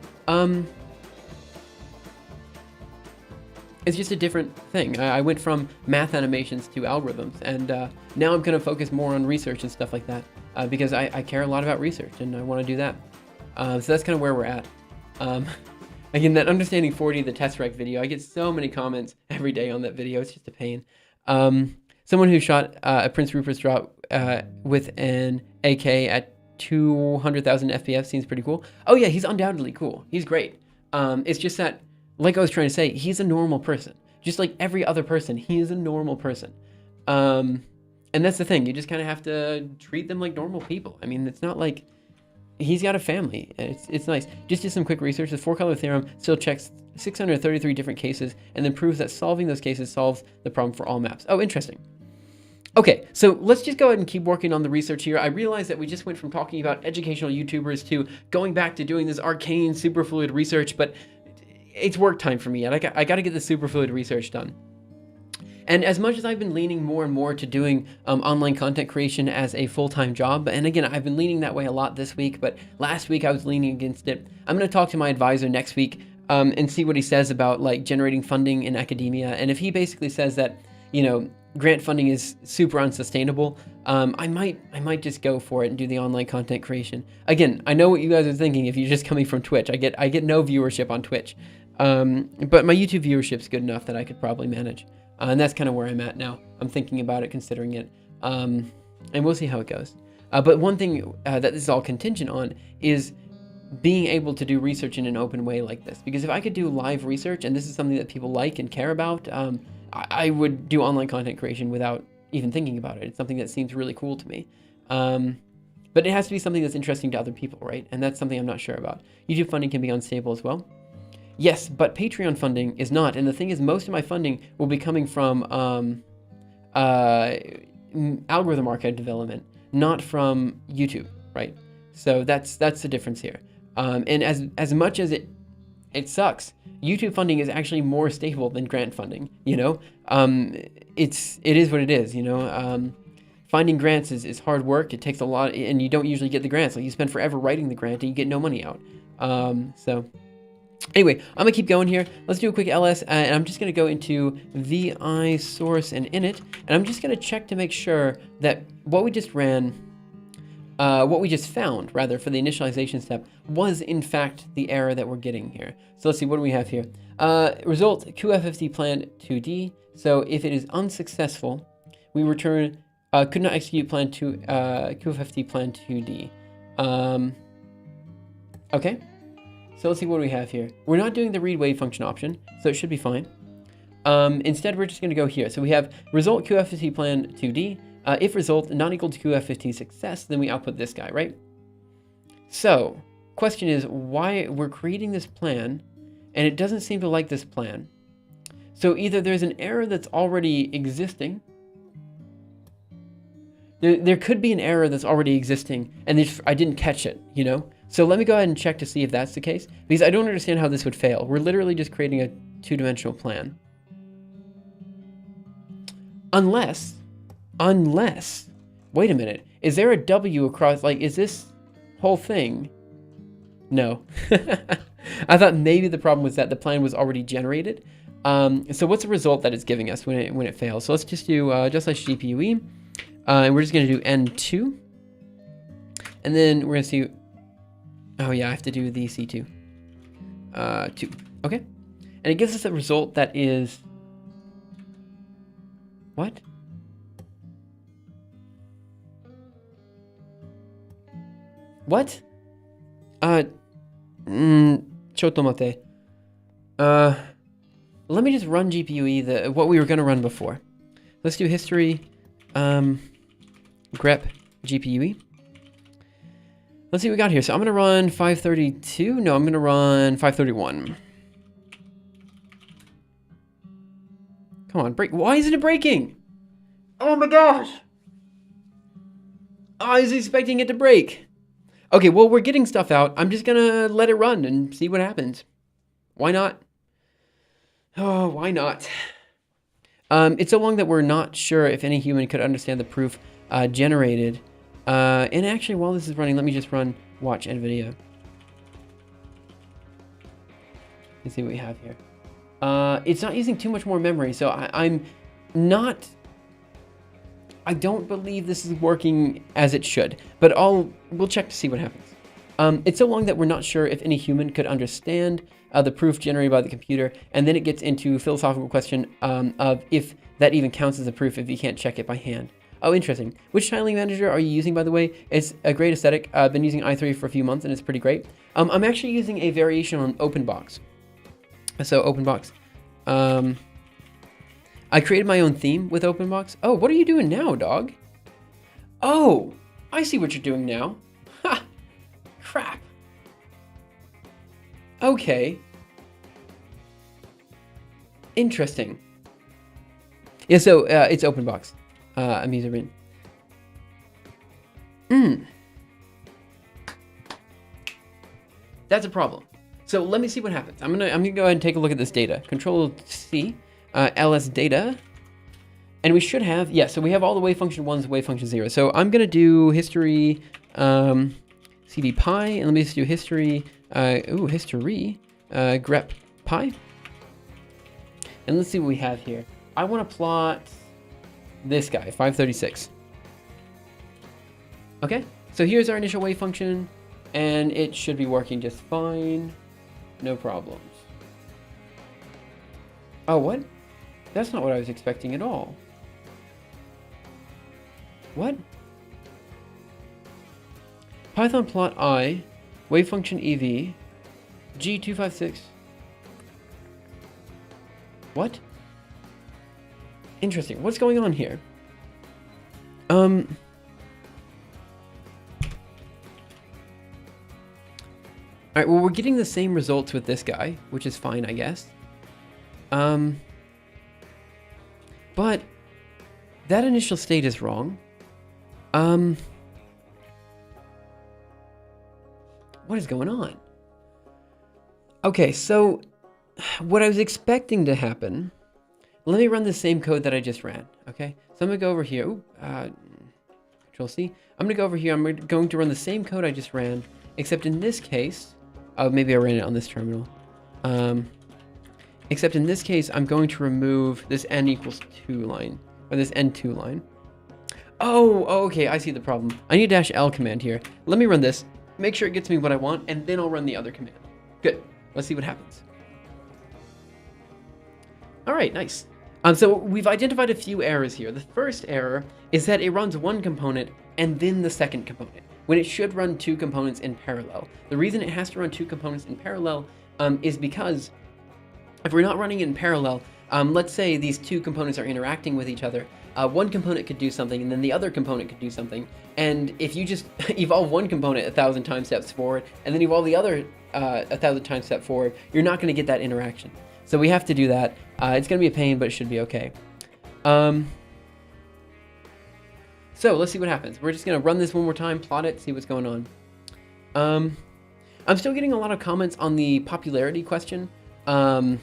it's just a different thing. I went from math animations to algorithms, and now I'm going to focus more on research and stuff like that, because I care a lot about research and I want to do that. So that's kind of where we're at. Again, that Understanding 4D, the Tesseract video, I get so many comments every day on that video. It's just a pain. Someone who shot a Prince Rupert's drop with an AK at 200,000 FPS seems pretty cool. Oh yeah, he's undoubtedly cool. He's great. It's just that, like I was trying to say, he's a normal person. Just like every other person, he is a normal person. And that's the thing. You just kind of have to treat them like normal people. I mean, it's not like he's got a family. It's nice. Just did some quick research. The four-color theorem still checks 633 different cases and then proves that solving those cases solves the problem for all maps. Oh, interesting. Okay, so let's just go ahead and keep working on the research here. I realized that we just went from talking about educational YouTubers to going back to doing this arcane superfluid research, but it's work time for me, and I got to get the superfluid research done. And as much as I've been leaning more and more to doing online content creation as a full-time job, and again, I've been leaning that way a lot this week, but last week I was leaning against it. I'm going to talk to my advisor next week and see what he says about like generating funding in academia. And if he basically says that, you know, grant funding is super unsustainable, I might just go for it and do the online content creation. Again, I know what you guys are thinking if you're just coming from Twitch. I get no viewership on Twitch. But my YouTube viewership's good enough that I could probably manage. And that's kind of where I'm at now. I'm thinking about it, considering it. And we'll see how it goes. But one thing that this is all contingent on is being able to do research in an open way like this. Because if I could do live research, and this is something that people like and care about, I would do online content creation without even thinking about it. It's something that seems really cool to me. But it has to be something that's interesting to other people, right? And that's something I'm not sure about. YouTube funding can be unstable as well. Yes, but Patreon funding is not. And the thing is, most of my funding will be coming from algorithm archive development, not from YouTube, right? So that's the difference here. And as much as it sucks, YouTube funding is actually more stable than grant funding, you know? It is what it is, you know? Finding grants is hard work. It takes a lot, and you don't usually get the grants. Like, you spend forever writing the grant and you get no money out. So anyway, I'm gonna keep going here. Let's do a quick ls, and I'm just gonna go into vi source and init, and I'm just gonna check to make sure that what we just ran, what we just found, rather, for the initialization step was in fact the error that we're getting here. So let's see, what do we have here? Result, QFFT plan 2D. So if it is unsuccessful, we return could not execute plan QFFT plan 2D. Okay. So let's see, what do we have here? We're not doing the read wave function option, so it should be fine. Instead, we're just going to go here. So we have result QFFT plan 2D. If result not equal to QFFT success, then we output this guy, right? So question is, why we're creating this plan and it doesn't seem to like this plan. So either there's an error that's already existing. There could be an error that's already existing and I didn't catch it, you know? So let me go ahead and check to see if that's the case, because I don't understand how this would fail. We're literally just creating a two-dimensional plan. Unless, wait a minute, is there a W across, like, is this whole thing? No. I thought maybe the problem was that the plan was already generated. So what's the result that it's giving us when it fails? So let's just do just like GPUE, and we're just going to do N2, and then we're going to see. Oh yeah, I have to do the C2. 2. Okay. And it gives us a result that is... What? What? Chotomate. Let me just run GPUE, what we were going to run before. Let's do history, grep GPUE. Let's see what we got here. So I'm going to run 532. No, I'm going to run 531. Come on, break. Why isn't it breaking? Oh my gosh. I was expecting it to break. Okay, well, we're getting stuff out. I'm just going to let it run and see what happens. Why not? Oh, why not? It's so long that we're not sure if any human could understand the proof generated. And actually, while this is running, let me just run watch end video. Let's see what we have here. It's not using too much more memory, so I don't believe this is working as it should, but we'll check to see what happens. It's so long that we're not sure if any human could understand the proof generated by the computer, and then it gets into a philosophical question of if that even counts as a proof if you can't check it by hand. Oh, interesting. Which tiling manager are you using, by the way? It's a great aesthetic. I've been using i3 for a few months, and it's pretty great. I'm actually using a variation on OpenBox. So OpenBox. I created my own theme with OpenBox. Oh, what are you doing now, dog? Oh, I see what you're doing now. Ha! Crap. Okay. Interesting. Yeah, so it's OpenBox. I'm using it. That's a problem. So let me see what happens. I'm gonna go ahead and take a look at this data. Control C, ls data, and we should have, yeah. So we have all the wave function ones, wave function zero. So I'm gonna do history, cd pi, and let me just do history, history, grep pi, and let's see what we have here. I want to plot this guy, 536. Okay, so here's our initial wave function, and it should be working just fine. No problems. Oh, what? That's not what I was expecting at all. What? Python plot I, wave function EV, G256. What? Interesting. What's going on here? Alright, well, we're getting the same results with this guy, which is fine, I guess. But that initial state is wrong. What is going on? Okay, so what I was expecting to happen, let me run the same code that I just ran, okay? So I'm gonna go over here, Control C. I'm gonna go over here, I'm going to run the same code I just ran, except in this case, maybe I ran it on this terminal. Except in this case, I'm going to remove this n equals 2 line, or this n2 line. Oh, okay, I see the problem. I need a -l command here. Let me run this, make sure it gets me what I want, and then I'll run the other command. Good, let's see what happens. All right, nice. So we've identified a few errors here. The first error is that it runs one component and then the second component, when it should run two components in parallel. The reason it has to run two components in parallel is because if we're not running in parallel, let's say these two components are interacting with each other, one component could do something and then the other component could do something. And if you just evolve one component 1,000 time steps forward and then evolve the other 1,000 time steps forward, you're not going to get that interaction. So we have to do that. It's going to be a pain, but it should be okay. So let's see what happens. We're just going to run this one more time, plot it, see what's going on. I'm still getting a lot of comments on the popularity question. So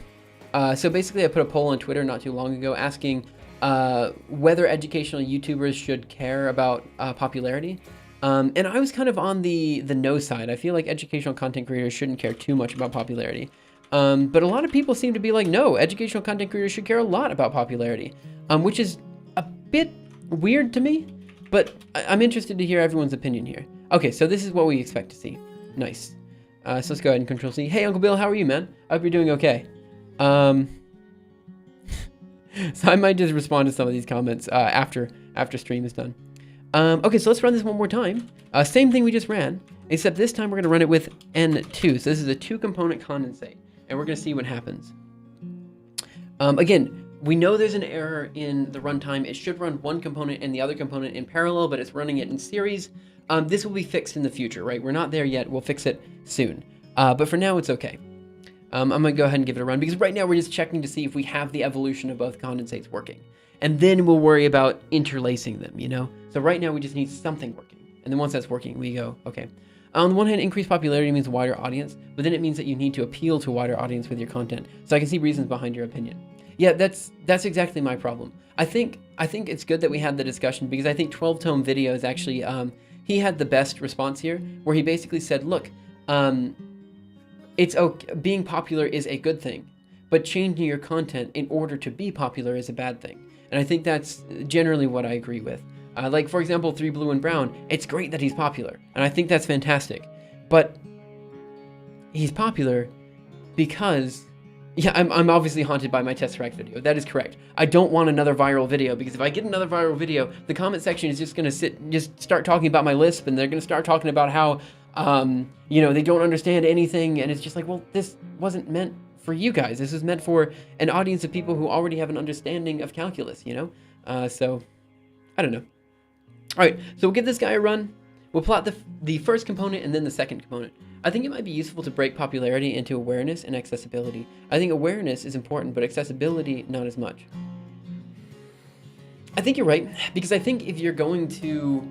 basically I put a poll on Twitter not too long ago asking whether educational YouTubers should care about popularity. And I was kind of on the no side. I feel like educational content creators shouldn't care too much about popularity. But a lot of people seem to be like, no, educational content creators should care a lot about popularity, which is a bit weird to me, but I'm interested to hear everyone's opinion here. Okay, so this is what we expect to see. Nice. So let's go ahead and Control C. Hey, Uncle Bill, how are you, man? I hope you're doing okay. So I might just respond to some of these comments after stream is done. Okay, so let's run this one more time. Same thing we just ran, except this time we're going to run it with N2. So this is a two-component condensate, and we're going to see what happens. Again, we know there's an error in the runtime. It should run one component and the other component in parallel, but it's running it in series. This will be fixed in the future, right? We're not there yet. We'll fix it soon. But for now, it's okay. I'm going to go ahead and give it a run because right now we're just checking to see if we have the evolution of both condensates working. And then we'll worry about interlacing them, you know? So right now we just need something working. And then once that's working, we go, okay. On the one hand, increased popularity means a wider audience, but then it means that you need to appeal to a wider audience with your content. So I can see reasons behind your opinion. Yeah, that's exactly my problem. I think it's good that we had the discussion because I think 12-tone videos actually, he had the best response here, where he basically said, look, it's okay, being popular is a good thing, but changing your content in order to be popular is a bad thing. And I think that's generally what I agree with. Like, for example, 3 Blue and Brown, it's great that he's popular, and I think that's fantastic. But he's popular because, yeah, I'm obviously haunted by my Tesseract video. That is correct. I don't want another viral video, because if I get another viral video, the comment section is just going to start talking about my Lisp, and they're going to start talking about how, you know, they don't understand anything, and it's just like, well, this wasn't meant for you guys. This is meant for an audience of people who already have an understanding of calculus, you know? So, I don't know. All right, so we'll give this guy a run. We'll plot the first component and then the second component. I think it might be useful to break popularity into awareness and accessibility. I think awareness is important, but accessibility, not as much. I think you're right, because I think if you're going to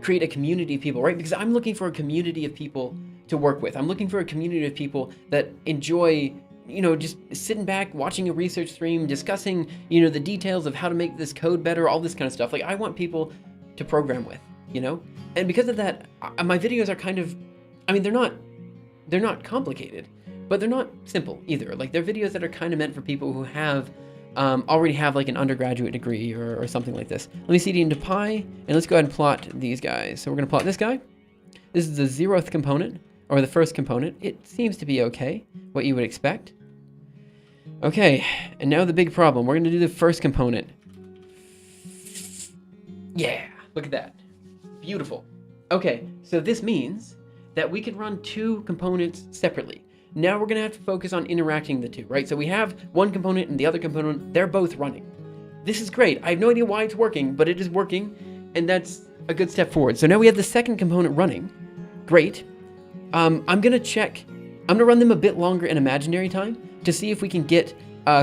create a community of people, right? Because I'm looking for a community of people to work with. I'm looking for a community of people that enjoy, you know, just sitting back, watching a research stream, discussing, you know, the details of how to make this code better, all this kind of stuff. Like, I want people to program with, you know? And because of that, my videos are kind of, I mean, they're not complicated, but they're not simple either. Like, they're videos that are kind of meant for people who have, already have like an undergraduate degree or something like this. Let me CD into pi, and let's go ahead and plot these guys. So we're gonna plot this guy. This is the 0th component, or the first component. It seems to be okay, what you would expect. Okay, and now the big problem. We're gonna do the first component. Yeah, look at that. Beautiful. Okay, so this means that we can run 2 components separately. Now we're gonna have to focus on interacting the 2, right? So we have one component and the other component, they're both running. This is great. I have no idea why it's working, but it is working, and that's a good step forward. So now we have the second component running. Great. I'm gonna run them a bit longer in imaginary time to see if we can get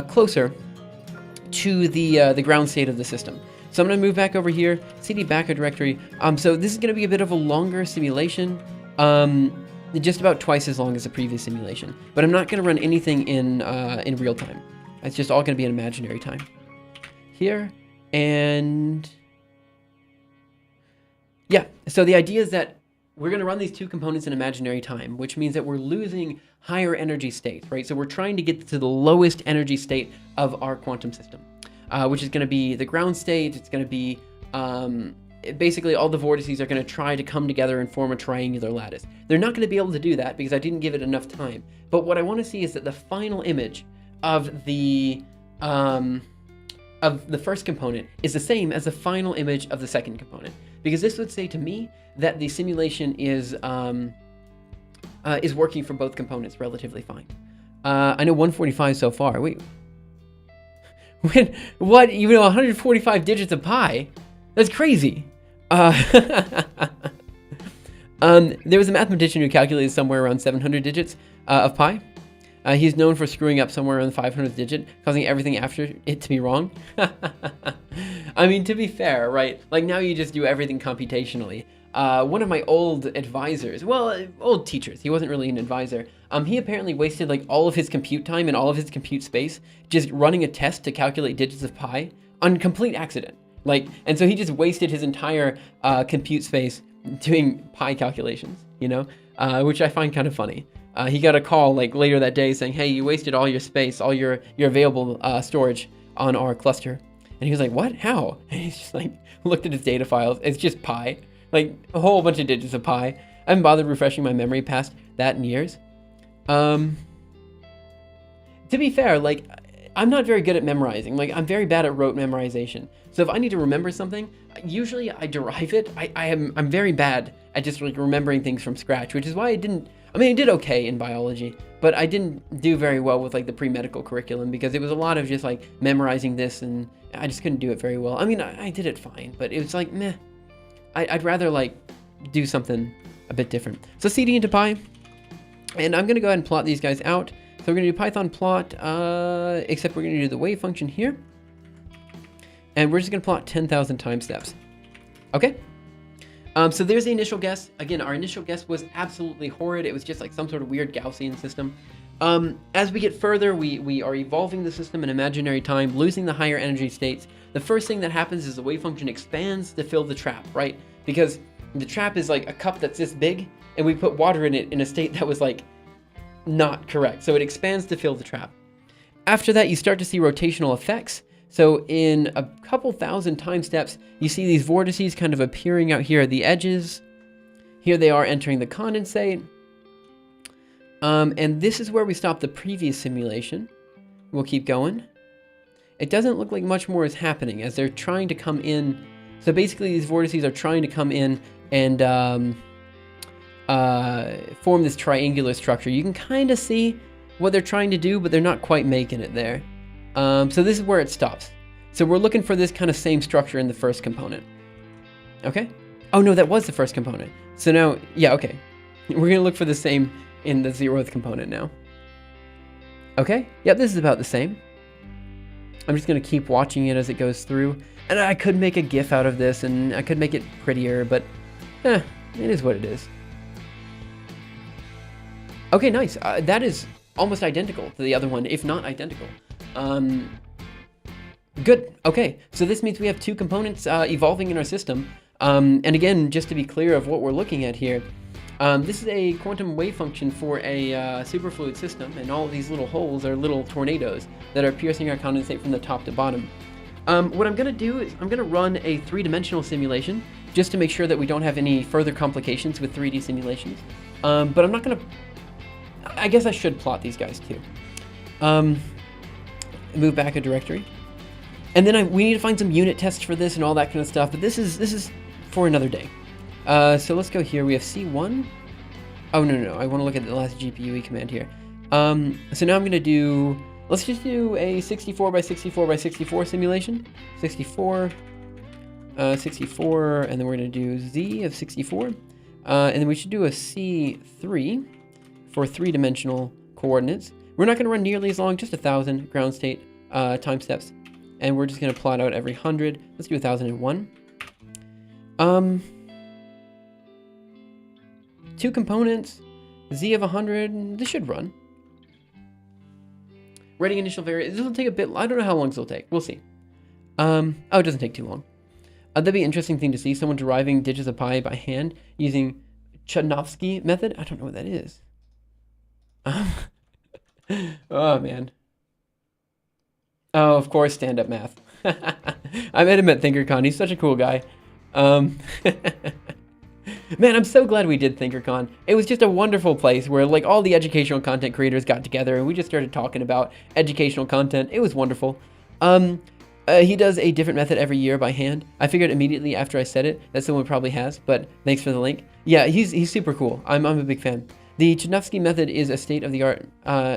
closer to the ground state of the system. So I'm gonna move back over here, cd backup directory. So this is gonna be a bit of a longer simulation, just about twice as long as the previous simulation. But I'm not gonna run anything in real time. It's just all gonna be in imaginary time. Here, and yeah, so the idea is that we're going to run these 2 components in imaginary time, which means that we're losing higher energy states, right? So we're trying to get to the lowest energy state of our quantum system, which is going to be the ground state. It's going to be basically all the vortices are going to try to come together and form a triangular lattice. They're not going to be able to do that because I didn't give it enough time. But what I want to see is that the final image of the first component is the same as the final image of the second component, because this would say to me that the simulation is working for both components relatively fine. I know 145 so far. Wait, what? You know, 145 digits of pi? That's crazy. There was a mathematician who calculated somewhere around 700 digits of pi. He's known for screwing up somewhere around the 500th digit, causing everything after it to be wrong. I mean, to be fair, right? Like, now you just do everything computationally. One of my old advisors, well, old teachers, he wasn't really an advisor. He apparently wasted like all of his compute time and all of his compute space just running a test to calculate digits of pi on complete accident. Like, and so he just wasted his entire compute space doing pi calculations, you know, which I find kind of funny. He got a call like later that day saying, hey, you wasted all your space, all your available storage on our cluster. And he was like, what? How? And he's just like, looked at his data files. It's just pi, like a whole bunch of digits of pi. I haven't bothered refreshing my memory past that in years. To be fair, like, I'm not very good at memorizing. Like, I'm very bad at rote memorization. So if I need to remember something, usually I derive it. I'm very bad at just like remembering things from scratch, which is why I did okay in biology, but I didn't do very well with like the pre-medical curriculum because it was a lot of just like memorizing this, and I just couldn't do it very well. I mean, I did it fine, but it was like, meh. I'd rather like do something a bit different. So cd into pi, and I'm gonna go ahead and plot these guys out. So we're gonna do Python plot, except we're gonna do the wave function here, and we're just gonna plot 10,000 time steps. Okay. So there's the initial guess. Again, our initial guess was absolutely horrid. It was just like some sort of weird Gaussian system. As we get further, we are evolving the system in imaginary time, losing the higher energy states. The first thing that happens is the wave function expands to fill the trap, right? Because the trap is like a cup that's this big, and we put water in it in a state that was like not correct. So it expands to fill the trap. After that, you start to see rotational effects. So in a couple thousand time steps, you see these vortices kind of appearing out here at the edges. Here they are entering the condensate. And this is where we stopped the previous simulation. We'll keep going. It doesn't look like much more is happening as they're trying to come in. So basically these vortices are trying to come in and form this triangular structure. You can kind of see what they're trying to do, but they're not quite making it there. So this is where it stops. So we're looking for this kind of same structure in the first component. Okay? Oh no, that was the first component. So now, yeah, okay. We're gonna look for the same in the 0th component now. Okay, yep, this is about the same. I'm just gonna keep watching it as it goes through. And I could make a GIF out of this and I could make it prettier, but it is what it is. Okay, nice. That is almost identical to the other one, if not identical. Good. Okay, so this means we have two components evolving in our system. And again, just to be clear of what we're looking at here, this is a quantum wave function for a superfluid system, and all of these little holes are little tornadoes that are piercing our condensate from the top to bottom. What I'm going to do is I'm going to run a three-dimensional simulation just to make sure that we don't have any further complications with 3D simulations. But I'm not going to... I guess I should plot these guys too. Move back a directory. And then we need to find some unit tests for this and all that kind of stuff, but this is for another day. So let's go here. We have C1. Oh, no. I want to look at the last GPUE command here. So now I'm going to do... Let's just do a 64 by 64 by 64 simulation. 64, 64, and then we're going to do Z of 64. And then we should do a C3 for three-dimensional coordinates. We're not going to run nearly as long, just 1,000 ground state time steps. And we're just going to plot out every 100. Let's do 1,001. Two components, Z of 100, this should run. Writing initial variable, this will take a bit, I don't know how long this will take, we'll see. Oh, it doesn't take too long. That'd be an interesting thing to see, someone deriving digits of pi by hand using Chudnovsky method. I don't know what that is. Oh, man. Oh, of course, stand-up math. I met him at ThinkerCon, he's such a cool guy. Man, I'm so glad we did ThinkerCon. It was just a wonderful place where like all the educational content creators got together and we just started talking about educational content. It was wonderful. He does a different method every year by hand. I figured immediately after I said it that someone probably has, but thanks for the link. Yeah, he's super cool. I'm a big fan. The Chudnovsky method is a state-of-the-art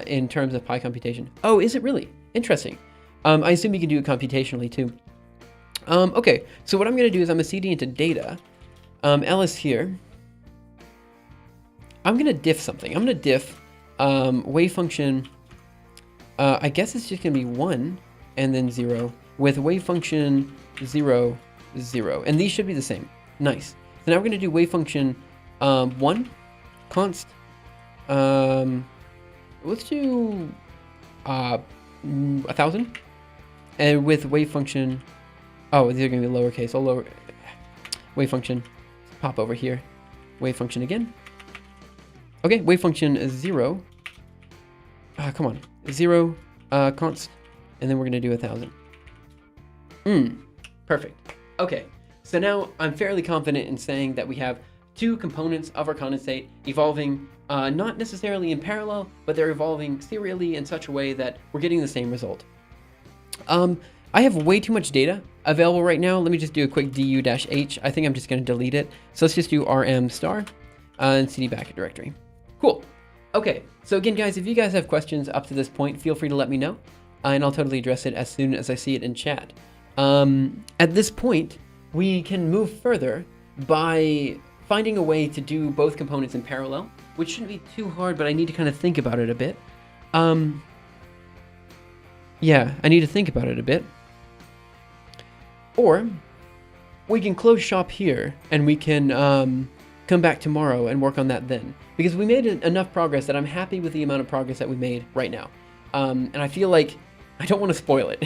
in terms of pi computation. Oh, is it really? Interesting. I assume you can do it computationally too. Okay, so what I'm going to do is I'm going to CD into data. Ls here. I'm going to diff something. I'm going to diff wave function. I guess it's just going to be 1 and then 0 with wave function 0, 0. And these should be the same. Nice. So now we're going to do wave function 1 const. Let's do 1,000. And with wave function. Oh, these are going to be lowercase. I'll lower wave function. Pop over here. Wave function again. Okay, wave function is 0. Come on. 0 const. And then we're going to do 1,000. Perfect. Okay, so now I'm fairly confident in saying that we have two components of our condensate evolving not necessarily in parallel, but they're evolving serially in such a way that we're getting the same result. I have way too much data available right now. Let me just do a quick du-h. I think I'm just going to delete it. So let's just do rm star and cd back a directory. Cool. Okay, so again, guys, if you guys have questions up to this point, feel free to let me know, and I'll totally address it as soon as I see it in chat. At this point, we can move further by finding a way to do both components in parallel, which shouldn't be too hard, but I need to kind of think about it a bit. Yeah, I need to think about it a bit. Or we can close shop here and we can come back tomorrow and work on that then. Because we made enough progress that I'm happy with the amount of progress that we made right now. And I feel like I don't want to spoil it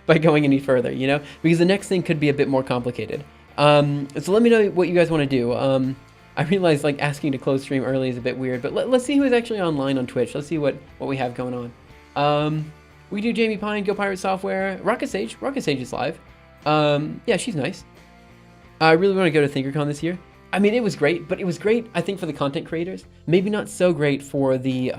by going any further, you know? Because the next thing could be a bit more complicated. So let me know what you guys want to do. I realize like asking to close stream early is a bit weird, but let's see who's actually online on Twitch. Let's see what we have going on. We do Jamie Pine, Go Pirate Software, Rocket Sage is live. Yeah, she's nice. I really want to go to ThinkerCon this year. I mean, it was great, but it was great, I think, for the content creators. Maybe not so great for the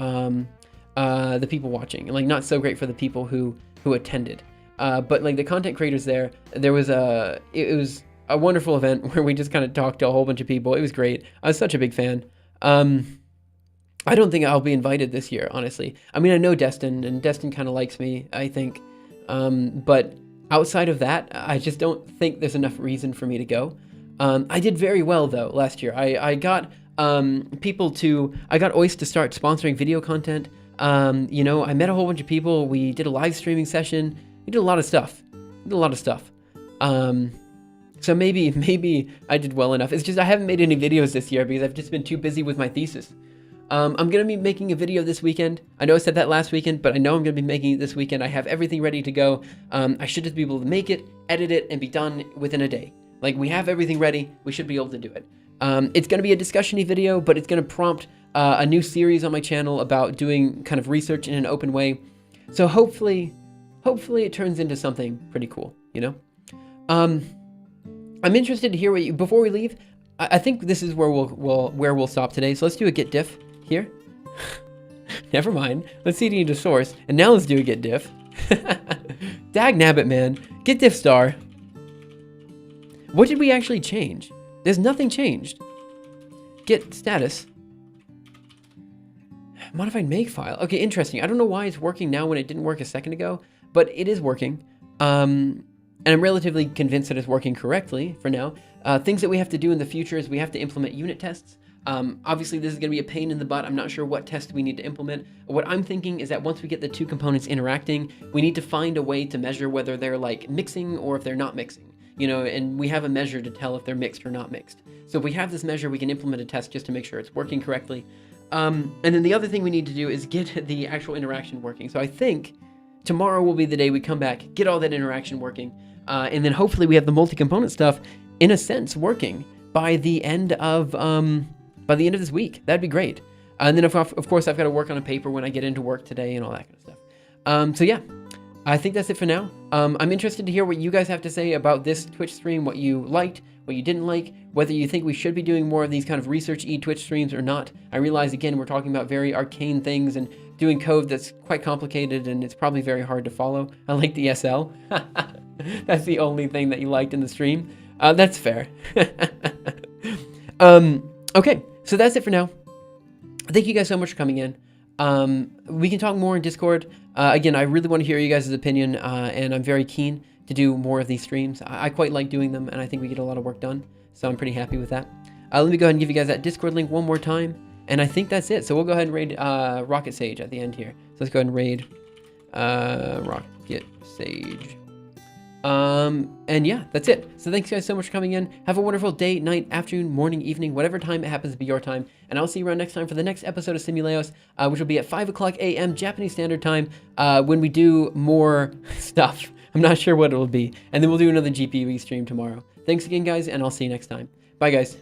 people watching, like not so great for the people who attended. But like the content creators there was it was a wonderful event where we just kind of talked to a whole bunch of people. It was great. I was such a big fan. I don't think I'll be invited this year, honestly. I mean, I know Destin, and Destin kind of likes me, I think. But outside of that, I just don't think there's enough reason for me to go. I did very well though last year. I got I got Oyst to start sponsoring video content. You know, I met a whole bunch of people. We did a live streaming session. We did a lot of stuff. So maybe I did well enough. It's just I haven't made any videos this year because I've just been too busy with my thesis. I'm going to be making a video this weekend. I know I said that last weekend, but I know I'm going to be making it this weekend. I have everything ready to go. I should just be able to make it, edit it, and be done within a day. Like, we have everything ready. We should be able to do it. It's going to be a discussion-y video, but it's going to prompt a new series on my channel about doing kind of research in an open way. So hopefully it turns into something pretty cool, you know? I'm interested to hear what you, before we leave, I think this is where we'll stop today. So let's do a git diff here. Never mind. Let's cd into source, and now let's do a git diff. Dag nabbit, man. Git diff star. What did we actually change? There's nothing changed. Git status. Modified makefile. Okay, interesting. I don't know why it's working now when it didn't work a second ago, but it is working. And I'm relatively convinced that it's working correctly for now. Things that we have to do in the future is we have to implement unit tests. Obviously, this is going to be a pain in the butt. I'm not sure what test we need to implement. What I'm thinking is that once we get the two components interacting, we need to find a way to measure whether they're like mixing or if they're not mixing. You know, and we have a measure to tell if they're mixed or not mixed. So if we have this measure, we can implement a test just to make sure it's working correctly. And then the other thing we need to do is get the actual interaction working. So I think tomorrow will be the day we come back, get all that interaction working, and then hopefully we have the multi-component stuff, in a sense, working by the end of this week. That'd be great. And then of course I've got to work on a paper when I get into work today and all that kind of stuff. So yeah. I think that's it for now. I'm interested to hear what you guys have to say about this Twitch stream, what you liked, what you didn't like, whether you think we should be doing more of these kind of research-y Twitch streams or not. I realize, again, we're talking about very arcane things and doing code that's quite complicated, and it's probably very hard to follow. I like the SL. That's the only thing that you liked in the stream. That's fair. Okay, so that's it for now. Thank you guys so much for coming in. We can talk more in Discord. Again, I really want to hear you guys' opinion, and I'm very keen to do more of these streams. I quite like doing them, and I think we get a lot of work done, so I'm pretty happy with that. Let me go ahead and give you guys that Discord link one more time, and I think that's it. So we'll go ahead and raid Rocket Sage at the end here. So let's go ahead and raid Rocket Sage. And yeah, that's it. So thanks guys so much for coming in. Have a wonderful day, night, afternoon, morning, evening, whatever time it happens to be your time. And I'll see you around next time for the next episode of Simuleos, which will be at 5 o'clock a.m. Japanese Standard Time, when we do more stuff. I'm not sure what it'll be. And then we'll do another GPUE stream tomorrow. Thanks again, guys, and I'll see you next time. Bye, guys.